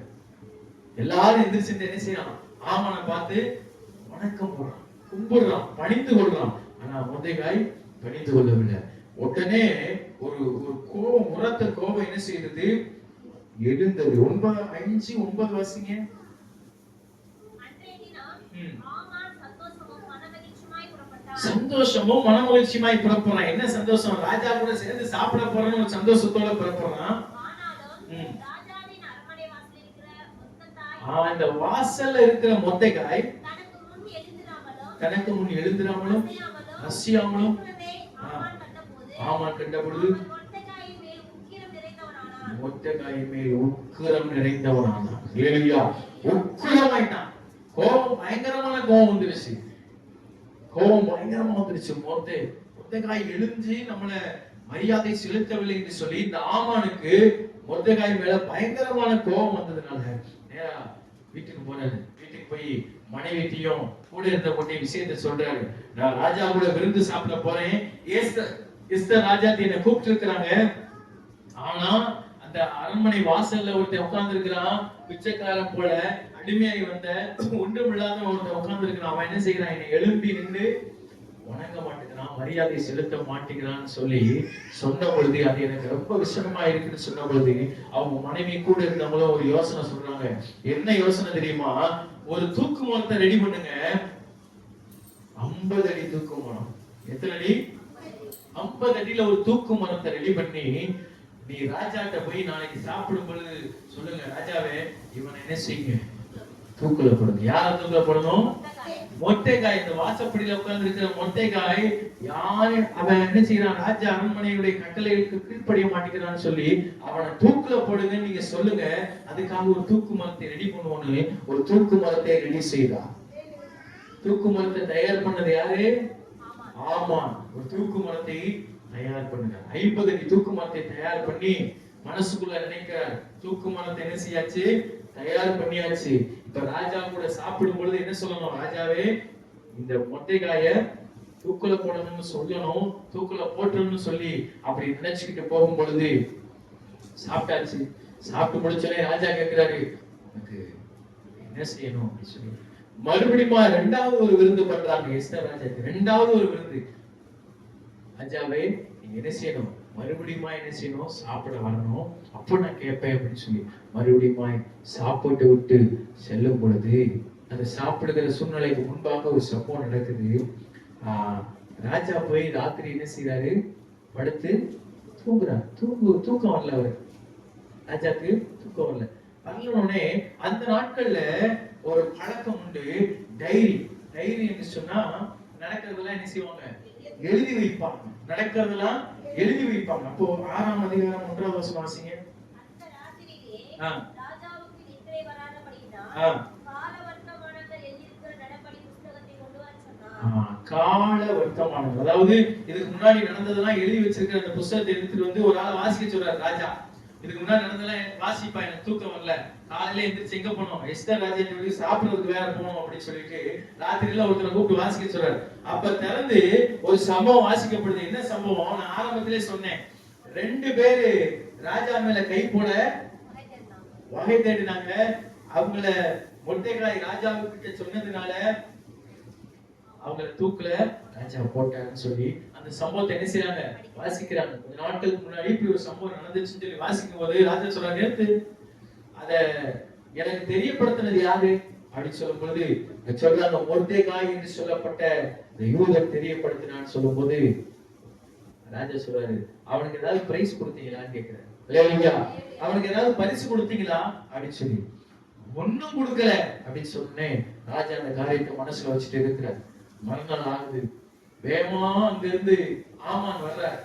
எல்லாரும் எந்திரிச்சு என்ன செய்யறான்? ஆமானை பார்த்து வணக்கம் போடுறான், கும்பிடுறான், பணிந்து கொள்றான். ஆனா மொர்தெகாய் பணிந்து கொள்ளவில்லை. உடனே ஒரு கோபம், உரத்த கோபம் என்ன செய்தது? எழுந்தது. 5:9 வாசிங்க. சந்தோஷமும் மனமகிழ்ச்சியுமாய் புறப்படுறான். என்ன சந்தோஷம்? ராஜா கூட சேர்ந்து சாப்பிட போறேன்னு ஒரு சந்தோஷத்தோட புறப்படுறான். அந்த வாசல்ல இருக்கிற மொர்தெகாய் தனக்கு முன் எழுந்திராமலும் அசையாமலும் ஆமான் கண்டபொழுது மொர்தெகாய் மேல் உக்கிரம் நிறைந்தவனானான். அல்லேலூயா. உக்கிரமாயிட்டான். கோபம், பயங்கரமான கோபம் வந்துருச்சு. கோபம் பயங்கரமா வந்துருச்சு. மொர்தெகாய் எழுந்து நம்மள மரியாதை செலுத்தவில்லை என்று சொல்லி இந்த ஆமானுக்கு மொர்தெகாய் மேல பயங்கரமான கோபம் வந்ததுனால நேரா வீட்டுக்கு போறாரு. வீட்டுக்கு போய் மனைவிட்டையும் கூட இருந்த பொண்ணை விஷயத்தை சொல்றாரு. நான் ராஜா கூட விருந்து சாப்பிட போறேன், எஸ்தர் ராஜாத்தி என்ன கூப்பிட்டு இருக்கிறாங்க. ஆனா அந்த அரண்மனை வாசல்ல ஒருத்தன் உட்கார்ந்து இருக்கிறான், பிச்சைக்காரன் போல அடிமையாகி வந்த ஒன்றுமில்லாத ஒருத்தன் உட்கார்ந்து இருக்கிறான். அவன் என்ன செய்யறான்? என்னை எழும்பி நின்று வணங்க மாட்டேங்கிறான், மரியாதை செலுத்த மாட்டேங்கிறான்னு சொல்லி சொன்ன பொழுது அது எனக்கு ரொம்ப விஷயமா இருக்குன்னு சொன்ன பொழுது அவங்க மனைவி கூட இருந்தவங்களும் ஒரு யோசனை சொல்றாங்க. என்ன யோசனை தெரியுமா? ஒரு தூக்கு மரத்தை ரெடி பண்ணுங்க, 50 அடி தூக்கு மரம். எத்தனை அடி? 50 அடியில ஒரு தூக்கு மரத்தை ரெடி பண்ணி நீ ராஜாட்ட போய் நாளைக்கு சாப்பிடும் பொழுது சொல்லுங்க, ராஜாவே இவனை என்ன செய்யுங்க, தூக்குல போடுங்க. யார தூக்குல போடணும்? மொர்தெகாய். இந்த வாசப்படியில உட்கார்ந்து இருக்கிற மொர்தெகாய் யாரு, அவன் என்ன செய்யறான், ராஜா அரண்மனையுடைய கட்டளைகளுக்கு கீழ்ப்படிய மாட்டேங்கிறான்னு சொல்லி அவனை தூக்குல போடுங்கன்னு நீங்க சொல்லுங்க. அதுக்காக ஒரு தூக்கு மரத்தை ரெடி பண்ணுவோன்னு ஒரு தூக்கு மரத்தை ரெடி செய்தா. தூக்கு மரத்தை தயார் பண்ணது யாரு? ஆமான். ஒரு தூக்கு மரத்தை தயார் பண்ணுங்க. 50 அடி தூக்கு மரத்தை தயார் பண்ணி மனசுக்குள்ள நினைக்கிறார். தூக்கு மரத்தை என்ன செய்யாச்சு? தயார் பண்ணியாச்சு. இப்ப ராஜா கூட சாப்பிடும் பொழுது என்ன சொல்லணும்? ராஜாவே இந்த மொர்தெகாய தூக்குல போடணும்னு சொல்லணும், தூக்குல போட்டணும்னு சொல்லி அப்படி நினைச்சுக்கிட்டு போகும் பொழுது சாப்பிட்டாச்சு. சாப்பிட்டு முடிச்சோடனே ராஜா கேட்கிறாரு, எனக்கு என்ன செய்யணும் அப்படின்னு சொல்லி மறுபடியும் 2வது ஒரு விருந்து பண்றாங்க. எஸ்தர் ராஜாக்கு 2வது ஒரு விருந்து. ராஜாவே நீங்க என்ன செய்யணும், மறுபடியும் என்ன செய்யணும், சாப்பிட வரணும், அப்போ நான் கேட்பேன் அப்படின்னு சொல்லி மறுபடியும் சாப்பிட்டு விட்டு செல்லும் பொழுது அந்த சாப்பிடுகிற சூழ்நிலைக்கு முன்பாக ஒரு சம்பவம் நடக்குது. ராஜா போய் ராத்திரி என்ன செய்யறாரு, படுத்து தூங்குறாரு. தூக்கம் வரல. அவரு ராஜாக்கு தூக்கம் வரல. வரலனே அந்த நாட்கள்ல ஒரு பழக்கம் உண்டு, டைரி. டைரி என்று சொன்னா நடக்கிறதெல்லாம் என்ன செய்வாங்க, எழுதி வைப்பாங்க. நடக்கிறதெல்லாம் எழுதி வைப்பாங்க. அப்போ 6ஆம் அதிகாரம் 1ஆவது வசனம் வாசிங்க. அந்த ராத்திரியிலே ராஜாவுக்கு நித்திரை வராதபடியினால் கால வர்த்தமானங்கள் எழுதியிருக்கிற நடபடி புத்தகத்தை கொண்டு வர சொன்னார். கால வர்த்தமானம், அதாவது இதுக்கு முன்னாடி நடந்ததெல்லாம் எழுதி வச்சிருக்கிற அந்த புத்தகத்தை எடுத்துட்டு வந்து ஒரு ஆள் வாசிக்க சொல்றாரு ராஜா. இதுக்கு முன்னாடி நடந்ததெல்லாம் வாசிப்பா, எனக்கு தூக்கம் வரல, காலையில எந்திரிச்சு எங்க போனோம், எஸ்தர் ராஜா சாப்பிடுறதுக்கு வேற போனோம் அப்படின்னு சொல்லிட்டு ராத்திரியில ஒருத்தரை கூப்பிட்டு வாசிக்க சொல்றாரு. அப்ப திறந்து ஒரு சம்பவம் வாசிக்கப்படுது. என்ன சம்பவம்? நான் ஆரம்பத்திலே சொன்னேன். 2 பேரு ராஜா மேல கை போட வகை தேடினாங்க. அவங்கள மொர்தெகாய் ராஜாவுக்கிட்ட சொன்னதுனால அவங்கள தூக்குல ராஜா போட்டாருன்னு சொல்லி அந்த சம்பவத்தை என்ன செய்யறாங்க, வாசிக்கிறாங்க. கொஞ்ச நாட்களுக்கு முன்னாடி இப்படி ஒரு சம்பவம் நடந்துச்சுன்னு சொல்லி வாசிக்கும் போது ராஜா சொல்றாங்க, நேத்து அத எனக்கு தெரியப்படுத்தினது யாரு அப்படின்னு சொல்லும் பொழுது சொல்றாங்க, மொர்தெகாய் என்று சொல்லப்பட்ட யூதர் தெரியப்படுத்தினான்னு சொல்லும் போது ராஜா சொல்றாரு, அவனுக்கு ஏதாவது பிரைஸ் கொடுத்தீங்களான்னு கேட்கிறாரு. இல்லையா, அவனுக்கு ஏதாவது பரிசு கொடுத்தீங்களா அப்படின்னு சொல்லி. ஒண்ணும் கொடுக்கல அப்படின்னு சொன்னேன். ராஜா அந்த காரியத்தை மனசுல வச்சுட்டு இருக்கிறார். மறுநாள் ஆகுது. வேகமா அங்க இருந்து ஆமான் வர்றார்.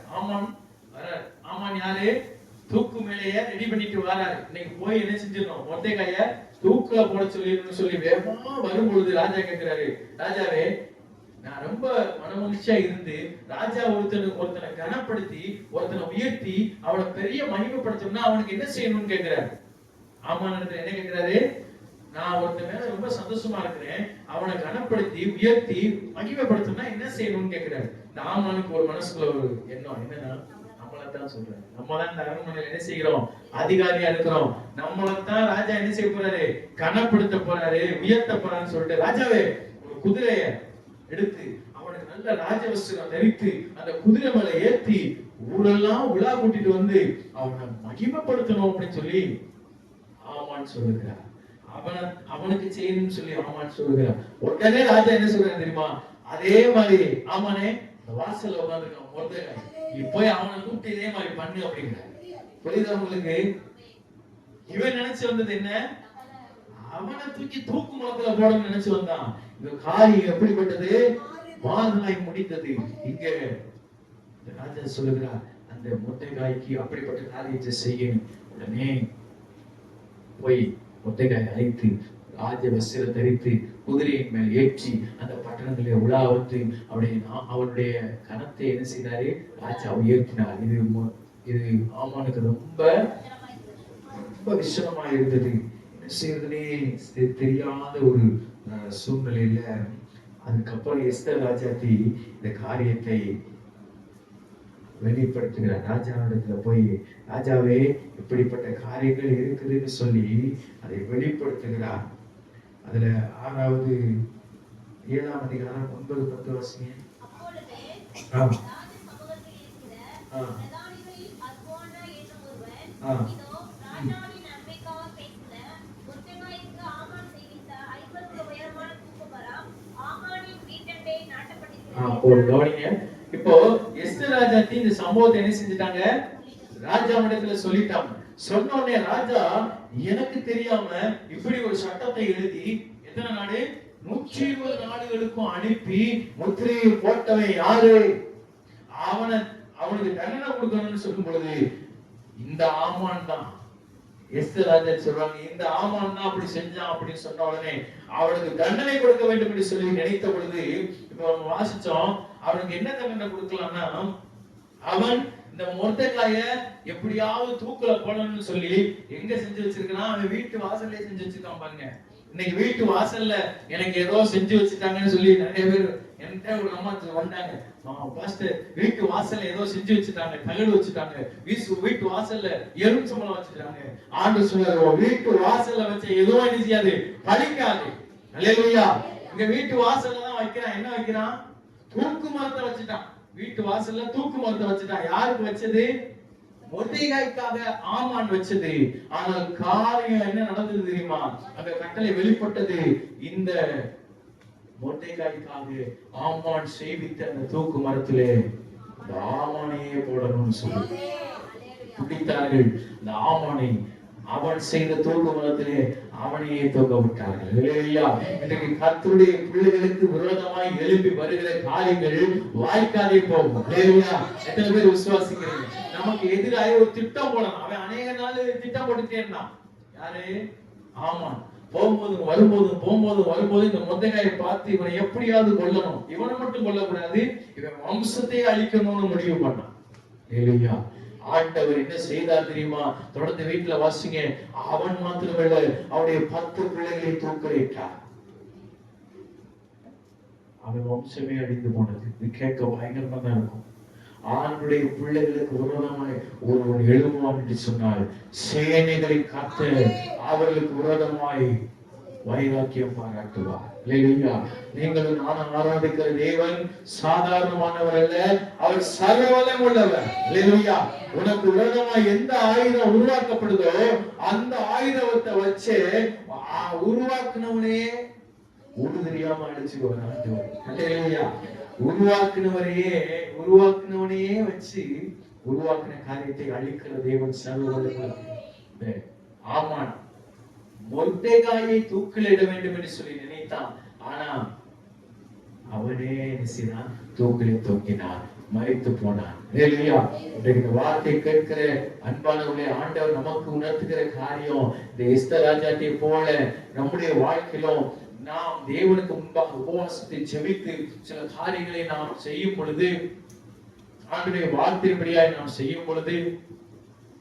ஆமான் யாரு? தூக்கு மேலேயே ரெடி பண்ணிட்டு வராரு. இன்னைக்கு போய் என்ன செஞ்சிடணும், மொர்தெகாய தூக்குல போட சொல்லி வேகமா வரும்பொழுது ராஜா கேட்கிறாரு, ராஜாவே நான் ரொம்ப மனமகிழ்ச்சியா இருந்து ராஜா ஒருத்தனை கனப்படுத்தி ஒருத்தனை உயர்த்தி அவனை பெரிய மகிமைப்படுத்தணும்னா அவனுக்கு என்ன செய்யணும்னு கேட்கிறாரு. ஆமான் என்ன கேட்கிறாரு, நான் ஒருத்தன் மேல ரொம்ப சந்தோஷமா இருக்கிறேன், அவனை கனப்படுத்தி உயர்த்தி மகிமைப்படுத்தணும்னா என்ன செய்யணும்னு கேட்கிறாரு. இந்த ஆமானுக்கு ஒரு மனசுக்குள்ள ஒரு எண்ணம் என்னன்னா, நம்மளத்தான் சொல்றாரு, நம்ம தான் இந்த அரண்மனையில என்ன செய்கிறோம், அதிகாரியா இருக்கிறோம், நம்மளத்தான் ராஜா என்ன செய்ய போறாரு, கனப்படுத்த போறாரு, உயர்த்த போறாருன்னு சொல்லிட்டு ராஜாவே ஒரு குதிரைய எடுத்து அவனுக்கு நல்ல ராஜவஸ்திரம் தரித்து அந்த குதிரை மேல ஏத்தி ஊரெல்லாம் உலா கூட்டிட்டு வந்து அவனை மகிமைப்படுத்தணும் அப்படின்னு சொல்லி ஆமான் சொல்லுகிறார். அவனுக்கு செய்யணும்னு சொல்லி ஆமான் சொல்லுகிறார். உடனே ராஜா என்ன சொல்றாரு தெரியுமா, அதே மாதிரி ஆமானே இந்த வாசல்ல உட்கார்ந்திருக்கான் மொர்தெகாய், நீ போய் அவனை கூப்பிட்டு இதே மாதிரி பண்ணு அப்படிங்கிற. புரியுதா உங்களுக்கு? இவன் நினைச்சு வந்தது என்ன, அவனை தூக்கி தூக்கு மரத்துல போடணும்னு நினைச்சு வந்தான். இந்த காரியம் எப்படிப்பட்டது, மாறுதலாய் முடிந்தது. இங்க ராஜா சொல்லுகிறார், அந்த மொர்தெகாய்க்கு அப்படிப்பட்ட காரியத்தை செய்யணும். உடனே போய் மொர்தெகாயை அழைத்து ராஜ வஸ்திரம் தரித்து குதிரையின் மேல் ஏற்றி அந்த பட்டணத்திலே உலா வந்து அவனுடைய கனத்தை என்ன செய்தாரு, ராஜா உயர்த்தினார். இது ஆமானுக்கு ரொம்ப ரொம்ப விஷயமா இருந்தது. என்ன செய்யறதுனே தெரியாத ஒரு சூழ்நிலையில அதுக்கப்புறம் எஸ்தர் ராஜாத்தி இந்த காரியத்தை வெளிப்படுத்துகிறார். ராஜாவிடத்துல போய், ராஜாவே இப்படிப்பட்ட காரியங்கள் இருக்குதுன்னு சொல்லி அதை வெளிப்படுத்துகிறார். அதுல 6வது 7ஆம் அதிகாரம் 9-10 வாசிங்க. இப்போ எஸ்தர் ராஜாத்தி இந்த சம்பவத்தை என்ன செஞ்சுட்டாங்க, ராஜாவிடத்துல சொல்லிட்டாங்க. சொன்ன உடனே ராஜா எனக்கு தெரியாம இப்படி ஒரு சட்டத்தை எழுதி எத்தனை நாடு 120 நாடுகளுக்கும் அனுப்பி முத்திரையை போட்டவன் யாரு, அவனுக்கு தண்டனை கொடுக்கணும்னு சொல்லும் பொழுது இந்த ஆமான் தான். எஸ்தர் ராஜா சொல்றாங்க, இந்த ஆமான் தான் அப்படி செஞ்சான் அப்படின்னு சொன்ன உடனே அவனுக்கு தண்டனை கொடுக்க வேண்டும் என்று சொல்லி நினைத்த பொழுது, இப்ப நம்ம வாசிச்சோம், அவனுக்கு என்ன தண்டனை கொடுக்கலாம்னா, அவன் இந்த மொர்தெகாய எப்படியாவது தூக்குல போடணும்னு சொல்லி எங்க செஞ்சு வச்சிருக்கான், அவன் வீட்டு வாசல்லே செஞ்சு வச்சிருக்கான் பாருங்க. இன்னைக்கு வீட்டு வாசல்ல எனக்கு ஏதோ செஞ்சு வச்சுட்டாங்கன்னு சொல்லி நிறைய பேர் என்கிட்ட ஒரு அம்மா வந்தாங்க, பாஸ்டர் வீட்டு வாசல்ல ஏதோ செஞ்சு வச்சுட்டாங்க, தகடு வச்சுட்டாங்க, வீட்டு வாசல்ல எலுமிச்சம்பழம் வச்சுட்டாங்க. ஆண்டவர் சொன்னாரு, வீட்டு வாசல்ல வச்ச ஏதோ என்ன செய்யாது, பலிக்காது. அல்லேலூயா. இங்க வீட்டு வாசல்ல தான் வைக்கிறான். என்ன வைக்கிறான்? தூக்கு மரத்தை வச்சுட்டான். வீட்டு வாசல்ல தூக்கு மரத்தை வச்சுட்டான். யாருக்கு வச்சது? மொர்தெகாய்க்காக ஆமான் வச்சது. ஆனால் காரியம் என்ன நடந்தது தெரியுமா? அந்த கட்டளை வெளிப்பட்டது. இந்த மொர்தெகாய்க்காக ஆமான் சேவித்த அந்த தூக்கு மரத்திலே இந்த ஆமானையே போடணும்னு சொல்லி பிடித்தார்கள். இந்த ஆமானை அவன் செய்த தூக்கு மரத்திலே அவனையே தூக்க விட்டார்கள். இன்றைக்கு கர்த்தருடைய பிள்ளைகளுக்கு விரோதமாய் எழுப்பி வருகிற காரியங்கள் வாய்க்காதே போகும். எத்தனை பேர் விசுவாசிக்கிறீங்க? நமக்கு எதிராக ஒரு திட்டம் போடணும். அவன் அநேக நாள் திட்டம் போட்டுட்டே இருந்தான். யாரு? ஆமான். போகும்போதும் வரும்போதும் இந்த மொர்தெகாயை பார்த்து இவனை எப்படியாவது கொல்லணும், இவனை மட்டும் கொல்லக்கூடாது, இவன் வம்சத்தையே அழிக்கணும்னு முடிவு பண்ணான். இல்லையா? ஆண்டவர் என்ன செய்தார் தெரியுமா? தொடர்ந்து வீட்டுல வாசிங்க. அவன் மாத்திரமல்ல, அவனுடைய 10 பிள்ளைகளை தூக்கிலிட்டார். அவன் வம்சமே அழிந்து போனது. இது கேட்க பயங்கரமா தான் இருக்கும். ஆண்டுடைய பிள்ளைகளுக்கு விரோதமாய் ஒருவன் எழுதுவான் என்று சொன்னால் சேனைகளை காத்து அவர்களுக்கு விரோதமாய் வைராக்கியம் பாராட்டுவார். நீங்களும் நானும் ஆராதிக்கிற தேவன் சாதாரணமானவர் அல்ல, அவர் சர்வவல்லமை உள்ளவர். உனக்கு விரோதமாய் எந்த ஆயுதம் உருவாக்கப்படுதோ அந்த ஆயுதத்தை வச்சு உருவாக்குனவனே ஒண்ணு தெரியாம அடிச்சுக்குவார். உருவாக்குனவனையே வச்சு உருவாக்கின காரியத்தை அழிக்கிற தேவன் சர்வவல்லமை. ஆமான் மொர்தெகாயை தூக்கிலிட வேண்டும் என்று சொல்லி நினைத்தான். ஆனா அவனே நினைச்சான், தூக்கில் தூக்கினான், மரித்து போனான். இந்த வார்த்தை கேட்கிற அன்பானவர்களே, ஆண்டவர் நமக்கு உணர்த்துகிற காரியம் இந்த எஸ்தர் ராஜாத்தை போல நம்முடைய வாழ்க்கையிலும் நாம் தேவனுக்கு முன்பாக உபவாசத்தை ஜெபித்து சில காரியங்களை நாம் செய்யும் பொழுது, ஆண்டவருடைய வார்த்தையின்படியாய் நாம் செய்யும் பொழுது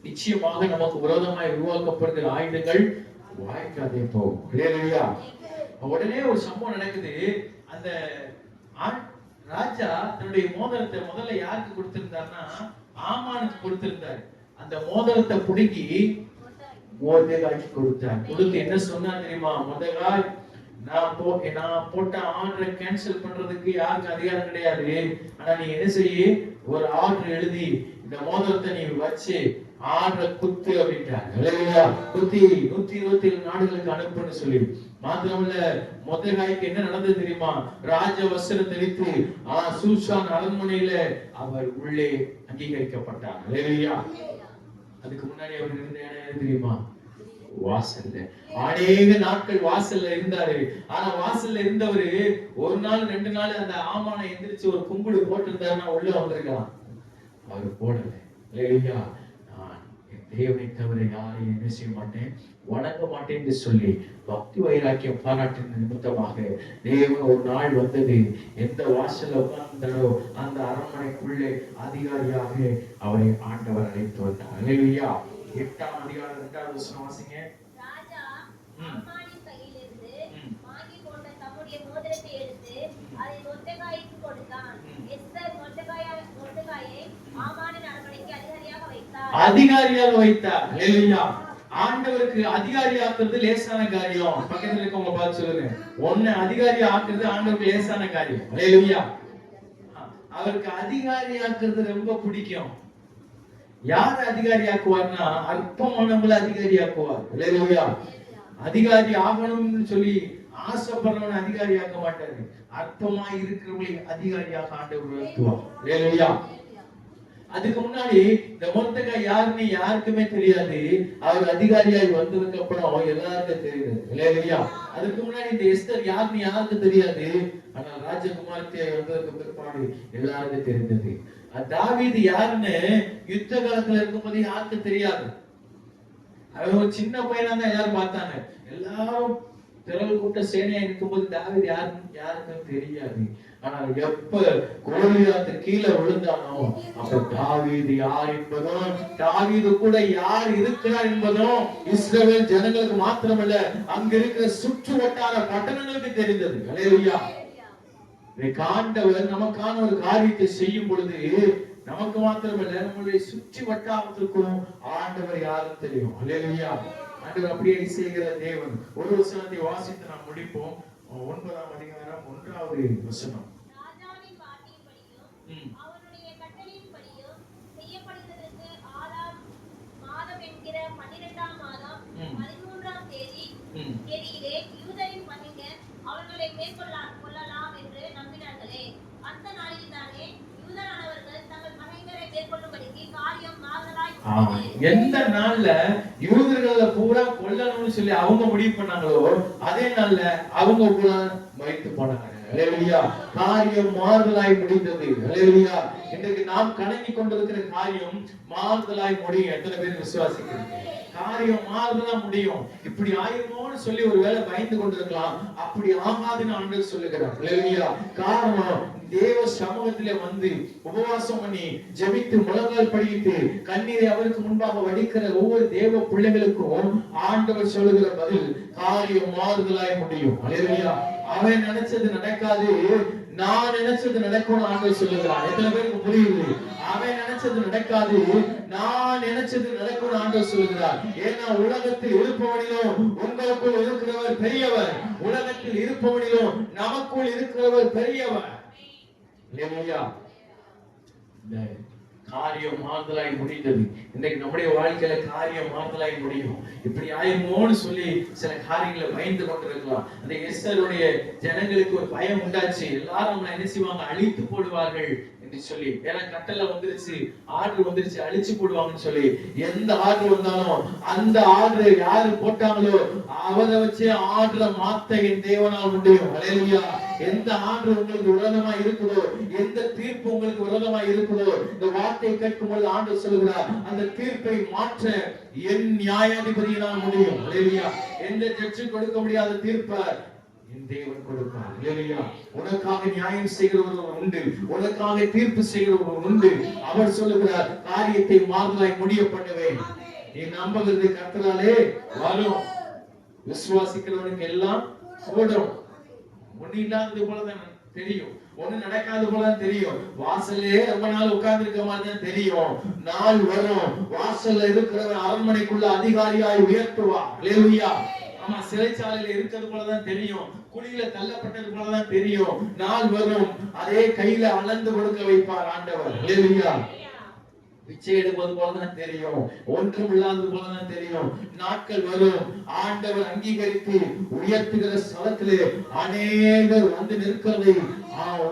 நிச்சயமாக நமக்கு விரோதமாய் உருவாக்கப்படுகிற ஆயுதங்கள் வாய்க்காதே போகும். உடனே ஒரு சம்பவம் நடக்குது. அந்த ராஜா தன்னுடைய மோதிரத்தை முதல்ல யாருக்கு கொடுத்திருந்தார்னா ஆமானுக்கு கொடுத்திருந்தார். அந்த மோதிரத்தை புடுங்கி மொர்தெகாய்க்கு கொடுத்தார். கொடுத்து என்ன சொன்னா தெரியுமா? மொர்தெகாய், நான் போட்ட ஆர்டரை கேன்சல் பண்றதுக்கு யாருக்கு அதிகாரம் கிடையாது. ஆனா நீ என்ன செய்ய, ஒரு ஆர்டர் எழுதி இந்த மோதிரத்தை நீ வச்சு ஆர்டரை குத்து அப்படின்ட்டாங்க. குத்தி 127 நாடுகளுக்கு அனுப்புன்னு சொல்லி. மாத்திரமல்ல, மொர்தெகாய்க்கு என்ன நடந்தது தெரியுமா? ராஜ வஸ்திரம் தரித்து சூசான் அரண்மனையில அவர் உள்ளே அங்கீகரிக்கப்பட்டார். அதுக்கு முன்னாடி அவர் இருந்த இடம் தெரியுமா? வாசல்ல. அநேக நாட்கள் வாசல்ல இருந்தாரு. ஆனா வாசல்ல இருந்தவரு ஒரு நாள் 2 நாள் அந்த ஆமானை எந்திரிச்சு ஒரு கும்பிடு போட்டு இருந்தாருன்னா உள்ள வந்திருக்கலாம். அவர் போடல. நான் என் தேவனை தவிர யாரையும் என்ன செய்ய மாட்டேன், வணங்க மாட்டேன் என்று சொல்லி பக்தி வைராக்கியம் பாராட்டின நிமித்தமாக தேவன் ஒரு நாள் வந்தது. எந்த வாசல்ல உட்கார்ந்தாரோ அந்த அரண்மனைக்குள்ளே அதிகாரியாக அவரை ஆண்டவர் அழைத்து வந்தார். அல்லேலூயா. 8ஆம் அதிகாரம் 2வது வசனம் வாசிங்க. ராஜா ஆமானின் கையிலிருந்து வாங்கி கொண்ட தம்முடைய மோதிரத்தை எடுத்து அதை மொர்தெகாய்க்கு கொடுத்தான். எஸ்தர் மொர்தெகாயை ஆமானின் அரண்மனைக்கு அதிகாரியாக வைத்தார். அல்லேலூயா. ஆண்டவருக்கு அதிகாரி ஆக்குறது லேசான காரியம். பக்கத்துல இருக்கவங்க பார்த்து சொல்லுங்க, உன்னை அதிகாரி ஆக்குறது ஆண்டவருக்கு லேசான காரியம். அல்லேலூயா. அவருக்கு அதிகாரி ஆக்குறது ரொம்ப பிடிக்கும். யார் அதிகாரி ஆக்குவார்னா அற்பமானவங்களை அதிகாரி ஆக்குவார். அல்லேலூயா. அதிகாரி ஆகணும்னு சொல்லி ஆசைப்படுறவனை அதிகாரி ஆக்க மாட்டாரு. அற்பமா இருக்கிறவங்களை அதிகாரியாக ஆண்டவர் உயர்த்துவார். அல்லேலூயா. அதுக்கு முன்னாடி இந்த மொர்தெகாய் யாருன்னு யாருக்குமே தெரியாது. அவர் அதிகாரியாய் வந்ததுக்கு அப்புறம் எல்லாருக்கும் தெரியுது இல்லையா? அதுக்கு முன்னாடி இந்த எஸ்தர் யாருன்னு யாருக்கும் தெரியாது. ஆனா ராஜகுமாரத்தியாய் வந்ததுக்கு பிற்பாடு எல்லாருக்கும் தெரிந்தது. தாவீது யாருன்னு யுத்த காலத்துல இருக்கும்போது யாருக்கும் தெரியாது. அவன் ஒரு சின்ன பையனா தான் எல்லாரும் பார்த்தாங்க. எல்லாரும் திரள் கூட்ட சேனையா இருக்கும்போது தாவீது யாருக்கும் தெரியாது. ஆனா எப்ப கோலியாத்து கீழே விழுந்தானோ அப்ப தாவீது யார் என்பதும் தாவீது கூட யார் இருக்கிறார் என்பதும் இஸ்ரவேல் ஜனங்களுக்கு மாத்திரமல்ல அங்க இருக்கிற சுற்று வட்டார பட்டணங்களுக்கு தெரிந்தது. அல்லேலூயா. ஆண்டவர் நமக்கான ஒரு காரியத்தை செய்யும் பொழுது நமக்கு மாத்திரமல்ல நம்மளுடைய சுற்றி வட்டாரத்திற்கும் ஆண்டவர் யாரும் தெரியும். அல்லேலூயா. ஆண்டவர் அப்படியே செய்கிற தேவன். ஒரு வசனத்தை வாசித்து நாம் முடிப்போம். 9ஆம் அதிகாரம் 1வது வசனம். ராஜாவின் வார்த்தையின்படியும் அவனுடைய கட்டளையின்படியும் செய்யப்படுவதற்கு ஆதாம் மாதம் என்கிற 12ஆம் மாதம் 13ஆம் தேதியிலே யூதரின் மனிதர் அவர்களை மேற்கொள்ளலாம் என்று நம்பினார்களே. அந்த நாளில் தானே யூதரானவர்கள் தங்கள் பகைவரை மேற்கொள்ளும்படிக்கு காரியம் மாறுதலாய். எந்த நாள்ல யூதர்களை பூரா கொல்லணும்னு சொல்லி அவங்க முடிவு பண்ணாங்களோ அதே நாள்ல அவங்க பூரா மரித்து போனாங்க. அல்லேலூயா. காரியம் மாறுதலாய் முடிந்தது. அல்லேலூயா. இன்றைக்கு நாம் கணங்கி கொண்டிருக்கிற காரியம் மாறுதலாய் முடியும். எத்தனை பேர் விசுவாசிக்கிறீங்க? காரியம் மாறுதலா முடியும். இப்படி ஆயிருமோன்னு சொல்லி ஒருவேளை பயந்து கொண்டிருக்கலாம். அப்படி ஆகாதுன்னு ஆண்டவர் சொல்லுகிறார். அல்லேலூயா. காரணம் தேவ சமூகத்திலே வந்து உபவாசம் பண்ணி ஜெபித்து முழங்கால் படியிட்டு கண்ணீரை அவருக்கு முன்பாக வடிக்கிற ஒவ்வொரு தேவ பிள்ளைகளுக்கும் ஆண்டவர் சொல்லுகிற பதில் காரியம் மாறுதலாய் முடியும். அல்லேலூயா. அவன் நினைச்சது நடக்காது, நான் நினைச்சது நடக்கும்னு ஆண்டவர் சொல்லுகிறார். எத்தனை பேருக்கு புரியுது? அவன் நினைச்சது நடக்காது, நான் நினைச்சது நடக்கும்னு ஆண்டவர் சொல்லுகிறார். ஏன்னா உலகத்தில் இருப்பவனிலும் உங்களுக்குள் இருக்கிறவர் பெரியவர். உலகத்தில் இருப்பவனிலும் நமக்குள் இருக்கிறவர் பெரியவர். அல்லேலூயா. காரியம் மாறுதலாய் முடிந்தது. இன்னைக்கு நம்முடைய வாழ்க்கையில காரியம் மாறுதலாய் முடியும். இப்படி ஆயிருமோன்னு சொல்லி சில காரியங்களை பயந்து கொண்டிருக்கலாம். அந்த எஸ்தருடைய ஜனங்களுக்கு ஒரு பயம் உண்டாச்சு. எல்லாரும் நம்மளை என்ன செய்வாங்க? அழித்து போடுவார்கள் என்று சொல்லி. ஏன்னா கட்டளை வந்துருச்சு, ஆர்டர் வந்துருச்சு, அழிச்சு போடுவாங்கன்னு சொல்லி. எந்த ஆர்டர் வந்தாலும் அந்த ஆர்டர் யாரு போட்டாங்களோ அவரை வச்சு ஆர்டரை மாத்த என் தேவனால் முடியும். அல்லேலூயா. எந்த ஆர்டர் உங்களுக்கு விரோதமா இருக்குதோ, எந்த தீர்ப்பு உங்களுக்கு விரோதமா இருக்குதோ, இந்த வார்த்தை கேட்கும் போது ஆண்டவர் சொல்லுகிறார் அந்த தீர்ப்பை மாற்ற என் நியாயாதிபதியினால் முடியும். அல்லேலூயா. எந்த ஜட்ஜு கொடுக்க முடியாத தீர்ப்பை என் தேவன் கொடுப்பார். அல்லேலூயா. உனக்காக நியாயம் செய்கிறவர் உண்டு, உனக்காக தீர்ப்பு செய்கிறவர் உண்டு. அவர் சொல்லுகிறார் காரியத்தை மாறுதலாய் முடிய பண்ணுவேன். நீ நம்புகிறது கர்த்தராலே வரும். விசுவாசிக்கிறவனுக்கு எல்லாம் கூடும். ஒண்ணு இல்லாதது போலதான் தெரியும், ஒண்ணு நடக்காது போலதான் தெரியும். வாசல்லே ரொம்ப நாள் உட்கார்ந்து இருக்க மாதிரி தான் தெரியும். நாள் வரும், வாசல்ல இருக்கிறவன் அரண்மனைக்குள்ள அதிகாரியாய் உயர்த்துவார். அல்லேலூயா. ஆமா, சிறைச்சாலையில இருக்கிறது போலதான் தெரியும், குழியில தள்ளப்பட்டது போலதான் தெரியும். நாள் வரும், அதே கையில அளந்து கொடுக்க வைப்பார் ஆண்டவர். அல்லேலூயா. பிச்சை எடுப்பது போலதான் தெரியும், ஒன்றும் இல்லாதது போலதான் தெரியும். நாட்கள் வரும், ஆண்டவர் அங்கீகரித்து உயர்த்துகிற ஸ்தலத்திலே அநேகர் வந்து நிற்கிறதை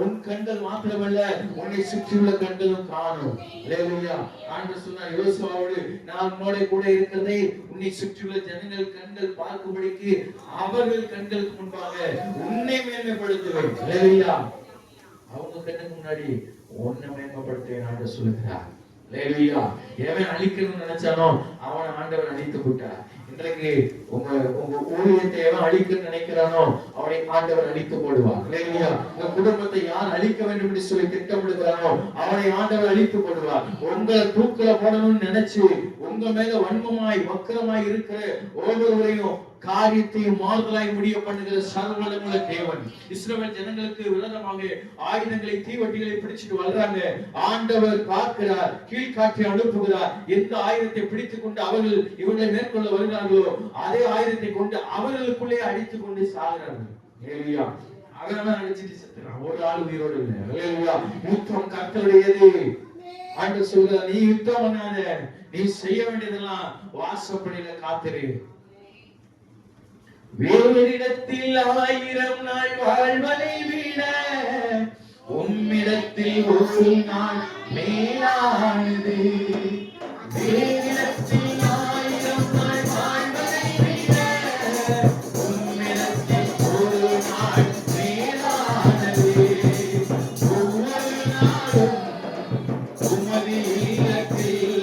உன் கண்கள் மாத்திரமல்ல உன்னை சுற்றியுள்ள கண்களும் காணும். அல்லேலூயா. ஆண்டவர் சொன்னார் யோசுவாவோடு, நான் உன்னோட கூட இருக்கிறதை உன்னை சுற்றியுள்ள ஜனங்கள் கண்கள் பார்க்கும்படிக்கு அவர்கள் கண்களுக்கு முன்பாக உன்னை மேன்மைப்படுத்துவேன். அல்லேலூயா. அவங்க கண்ணுக்கு முன்னாடி உன்னை மேன்மைப்படுத்துவேன் ஆண்டவர் சொல்லுகிறார். அல்லேலூயா. எவன் அழிக்கணும்னு நினைச்சானோ அவனை ஆண்டவர் அழித்து விட்டார். இன்றைக்கு உங்க ஊழியத்தை எவன் அழிக்கணும்னு நினைக்கிறானோ அவனை ஆண்டவர் அழித்து போடுவார். அல்லேலூயா. உங்க குடும்பத்தை யார் அழிக்க வேண்டும் என்று சொல்லி திட்டமிடுகிறானோ அவனை ஆண்டவர் அழித்து போடுவார். உங்களை தூக்கல போடணும்னு நினைச்சு உங்க மேல வன்மமாய் வக்கரமாய் இருக்கிற ஒவ்வொருவரையும் காரியத்தையும் மாறுதலாய் முடிய பண்ணுகிற சர்வவல்லமையுள்ள தேவன். இஸ்ரவேல் ஜனங்களுக்கு விரோதமாக ஆயுதங்களை தீவட்டிகளை பிடிச்சிட்டு வர்றாங்க. ஆண்டவர் பார்க்கிறார், கீழ்காற்றை அனுப்புகிறார். எந்த ஆயுதத்தை பிடித்துக் கொண்டு அவர்கள் இவர்களை மேற்கொள்ள வருகிறார்களோ அதே ஆயுதத்தை கொண்டு அவர்களுக்குள்ளே அடித்துக் கொண்டு சாகிறார்கள். அல்லேலூயா. அவரெல்லாம் அடிச்சிட்டு செத்துறான், ஒரு ஆள் உயிரோடு இல்லை. அல்லேலூயா. யுத்தம் கர்த்தருடையது. ஆண்டவர் சொல்கிறார், நீ யுத்தம் பண்ணாத, நீ செய்ய வேண்டியதெல்லாம் வாசப்படியில காத்திரு. வேறிடத்தில் 1000 நாள் வாழ்வதை விட உம்மிடத்தில் ஒரு நாள் மேலானது. வேறிடத்தில் 1000 நாள் வாழ்வதை விட உம்மிடத்தில் ஒரு நாள் மேலானது. ஒவ்வொரு நாளும் உமது இல்லத்தில்,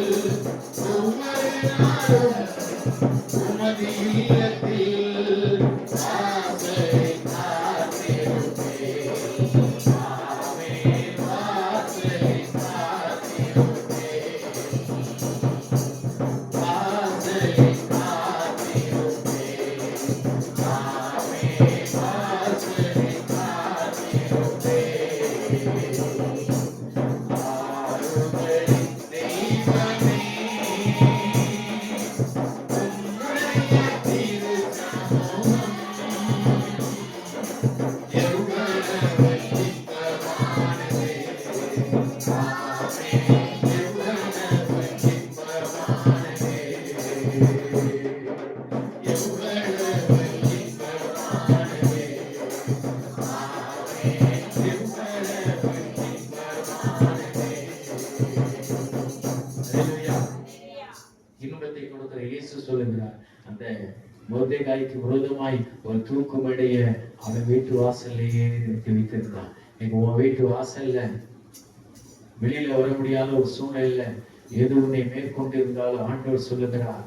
ஒவ்வொரு நாளும் உமது இல்லத்தில் வாசலை காத்திருப்பேன். ஆமென், வாசலை காத்திருப்பேன். வாசலை காத்திருப்பேன். ஆமென், வாசலை காத்திருப்பேன். ஆறுதலின் தெய்வமே, உம்முடைய திருநாமம் எவ்வளவு இன்பமானது. ஆமென், எவ்வளவு இன்பமானது. எவ்வளவு இன்பமானது. ஆமென், எவ்வளவு இன்பமானது. அல்லேலூயா. இன்பத்தை கொடுக்கிற இயேசு சொல்லுகிறார், அந்த மொர்தெகாய்க்கு விரோதமாய் ஒரு தூக்குமடைய அவன் வீட்டு வாசல்லையே நிறுத்தி வைத்திருந்தான். நீங்க உன் வீட்டு வாசல்ல வெளியில வர முடியாத ஒரு சூழ்நிலையில எது உன்னை மேற்கொண்டு இருந்தாலும் ஆண்டவர் சொல்லுகிறார்,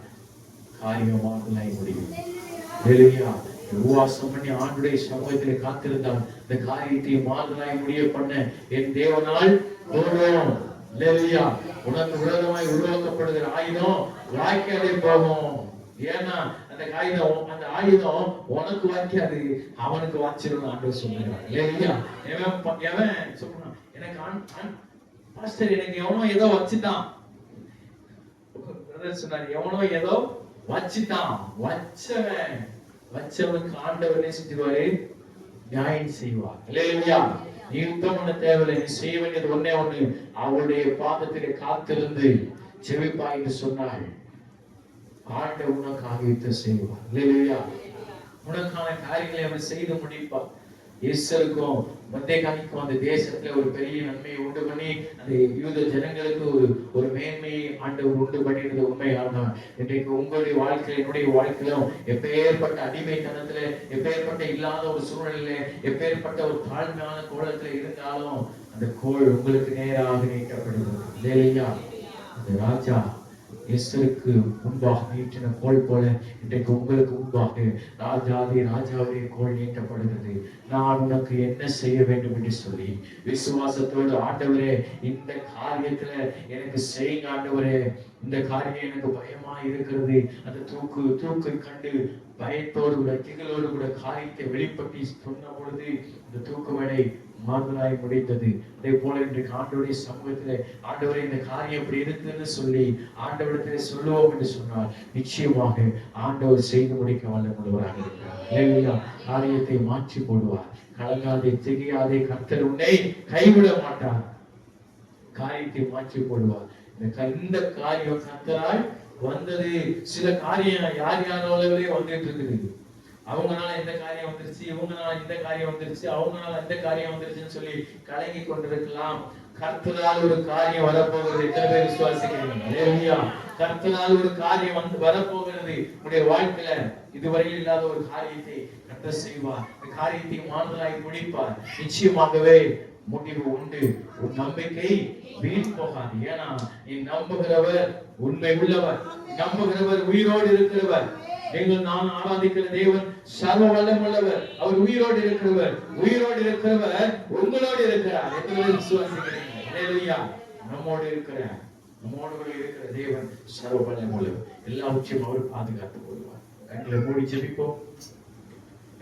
காரியமாகலாய் முடியும். அல்லேலூயா. உபவாசம் பண்ணி ஆண்டுடைய சமூகத்தில் காத்திருந்தால் இந்த காரியத்தை மாறுதலாய் முடிய பண்ண என் தேவனால் போதும். அல்லேலூயா. உனக்கு விரோதமாய் உருவாக்கப்படுகிற ஆயுதம் வாய்க்காதே போகும். ஏன்னா அந்த ஆயுதம் உனக்கு வாய்க்காது, அவனுக்கு வாய்ச்சிடும் ஆண்டவர் சொல்லுகிறார். அல்லேலூயா. எவன் சொல்றான், எனக்கு பாஸ்டர் எனக்கு எவனோ ஏதோ வச்சுட்டான். சொன்னார், எவனோ ஏதோ வச்சுட்டான். வச்சவனுக்கு ஆண்டவர் என்ன செஞ்சுவாரு? நியாயம் செய்வார். அல்லேலூயா. நீ யுத்தம் பண்ண தேவையில்லை. நீ செய்ய வேண்டியது ஒண்ணே ஒண்ணு, அவருடைய பாதத்திலே காத்திருந்து ஜெபிப்பா என்று சொன்னாள். ஆண்டவர் உனக்காக யுத்தம் செய்வார். அல்லேலூயா. உனக்கான காரியங்களை அவர் செய்து முடிப்பார். ஈஸ்வருக்கும் மொர்தெகாய்க்கும் அந்த தேசத்துல ஒரு பெரிய நன்மையை உண்டு பண்ணி அந்த யூத ஜனங்களுக்கு ஒரு மேன்மையை ஆண்டவர் உண்டு பண்ணினது உண்மையானதான். இன்றைக்கு உங்களுடைய வாழ்க்கையில, என்னுடைய வாழ்க்கையிலும் எப்பேற்பட்ட அடிமைத்தனத்துல, எப்பேற்பட்ட இல்லாத ஒரு சூழ்நிலையில, எப்பேற்பட்ட ஒரு தாழ்மையான கோலத்துல இருந்தாலும் அந்த கோல் உங்களுக்கு நேராக நீட்டப்படுகிறது. அல்லேலூயா. அந்த ராஜா எஸ்தருக்கு முன்பாக நீட்டின கோல் போல இன்றைக்கு உங்களுக்கு முன்பாக ராஜாவுடைய கோல் நீட்டப்படுகிறது. நான் உனக்கு என்ன செய்ய வேண்டும் என்று சொல்லி விசுவாசத்தோடு, ஆண்டவரே இந்த காரியத்துல எனக்கு செய்யுங்க ஆண்டவரே, இந்த காரியம் எனக்கு பயமா இருக்கிறது. அந்த தூக்கை கண்டு பயத்தோடு கூட திகளோடு கூட காரியத்தை வெளிப்பட்டி சொன்ன பொழுது இந்த தூக்குமடை மாறுதலாய் முடித்தது. அதே போல இன்றைக்கு ஆண்டவருடைய சமூகத்திலே, ஆண்டவரே இந்த காரியம் இப்படி இருக்குன்னு சொல்லி ஆண்டவரிடத்திலே சொல்லுவோம் என்று சொன்னால் நிச்சயமாக ஆண்டவர் செய்து முடிக்க வல்லவராக இருக்கிறார். அல்லேலூயா. காரியத்தை மாற்றி போடுவார். கலங்காதே, திகையாதே, கர்த்தர் உன்னை கைவிட மாட்டார். காரியத்தை மாற்றி போடுவார். இந்த காரியம் கர்த்தரால் வந்தது. சில காரியம் யாரோலவே வந்துட்டு இருக்குது. அவங்கனால இந்த காரியம் வந்துருச்சு, இவங்கனால இந்த காரியம் வந்துருச்சு, அவங்கனால இந்த காரியம் வந்துருச்சுன்னு சொல்லி கலங்கி கொண்டிருக்கலாம். கர்த்தரால் ஒரு காரியம் வரப்போகிறது. எத்தனை பேர் விசுவாசிக்கிறீங்க? அல்லேலூயா. கர்த்தரால் ஒரு காரியம் வரப்போகிறது. உங்களுடைய வாழ்க்கையில இதுவரையில் இல்லாத ஒரு காரியத்தை கர்த்தர் செய்வார். இந்த காரியத்தை மாறுதலாய் முடிப்பார். நிச்சயமாகவே முடிவு உண்டு. உன் நம்பிக்கை வீண் போகாது. ஏன்னா நீ நம்புகிறவர் உண்மை உள்ளவர், நம்புகிறவர் உயிரோடு இருக்கிறவர். நான் ஆராதிக்கிற தேவன் சர்வ வல்லமுள்ளவர். அவர் உயிரோடு இருக்கிறவர். உயிரோடு இருக்கிறவர் உங்களோடு இருக்கிறார். எத்தனை விசுவாசிக்கிறீங்க? அல்லேலூயா. நம்மோடு இருக்கிற தேவன் சர்வ வல்லமுள்ளவர். எல்லாவற்றையும் அவர் பாதுகாத்துக் கொள்வார். கண்களை மூடி ஜெபிப்போம்.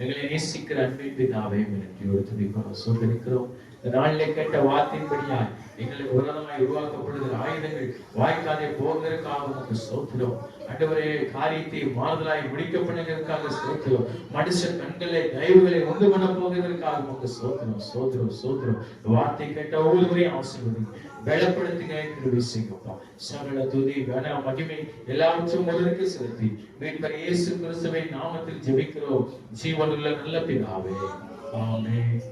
எங்களை நேசிக்கிற அன்பின் பிதாவே, நன்றியோடு துதிக்கிறோம், சோதரிக்கிறோம். இந்த நாளிலே கேட்ட வார்த்தையின்படியாய் எங்களுக்கு விரோதமாய் உருவாக்கப்படுகிற ஆயுதங்கள் வாய்க்காதே போவதற்காக உமக்கு ஸ்தோத்திரம். ஆண்டவரே, காரியத்தை மாறுதலாய் முடிக்கப்படுவதற்காக ஸ்தோத்திரம். மனுஷ கண்களை தயவுகளை உண்டு பண்ண போவதற்காக உமக்கு ஸ்தோத்திரம். வார்த்தை கேட்ட ஒவ்வொருவரையும் ஆசீர்வதி, பலப்படுத்துங்க, கிருபை செய்யுங்கப்பா. சகல துதி, கன, மகிமை எல்லாவற்றையும் ஒருவருக்கு செலுத்தி மீட்பர் இயேசு கிறிஸ்துவின் நாமத்தில் ஜெபிக்கிறோம், ஜீவனுள்ள நல்ல பிதாவே. ஆமென்.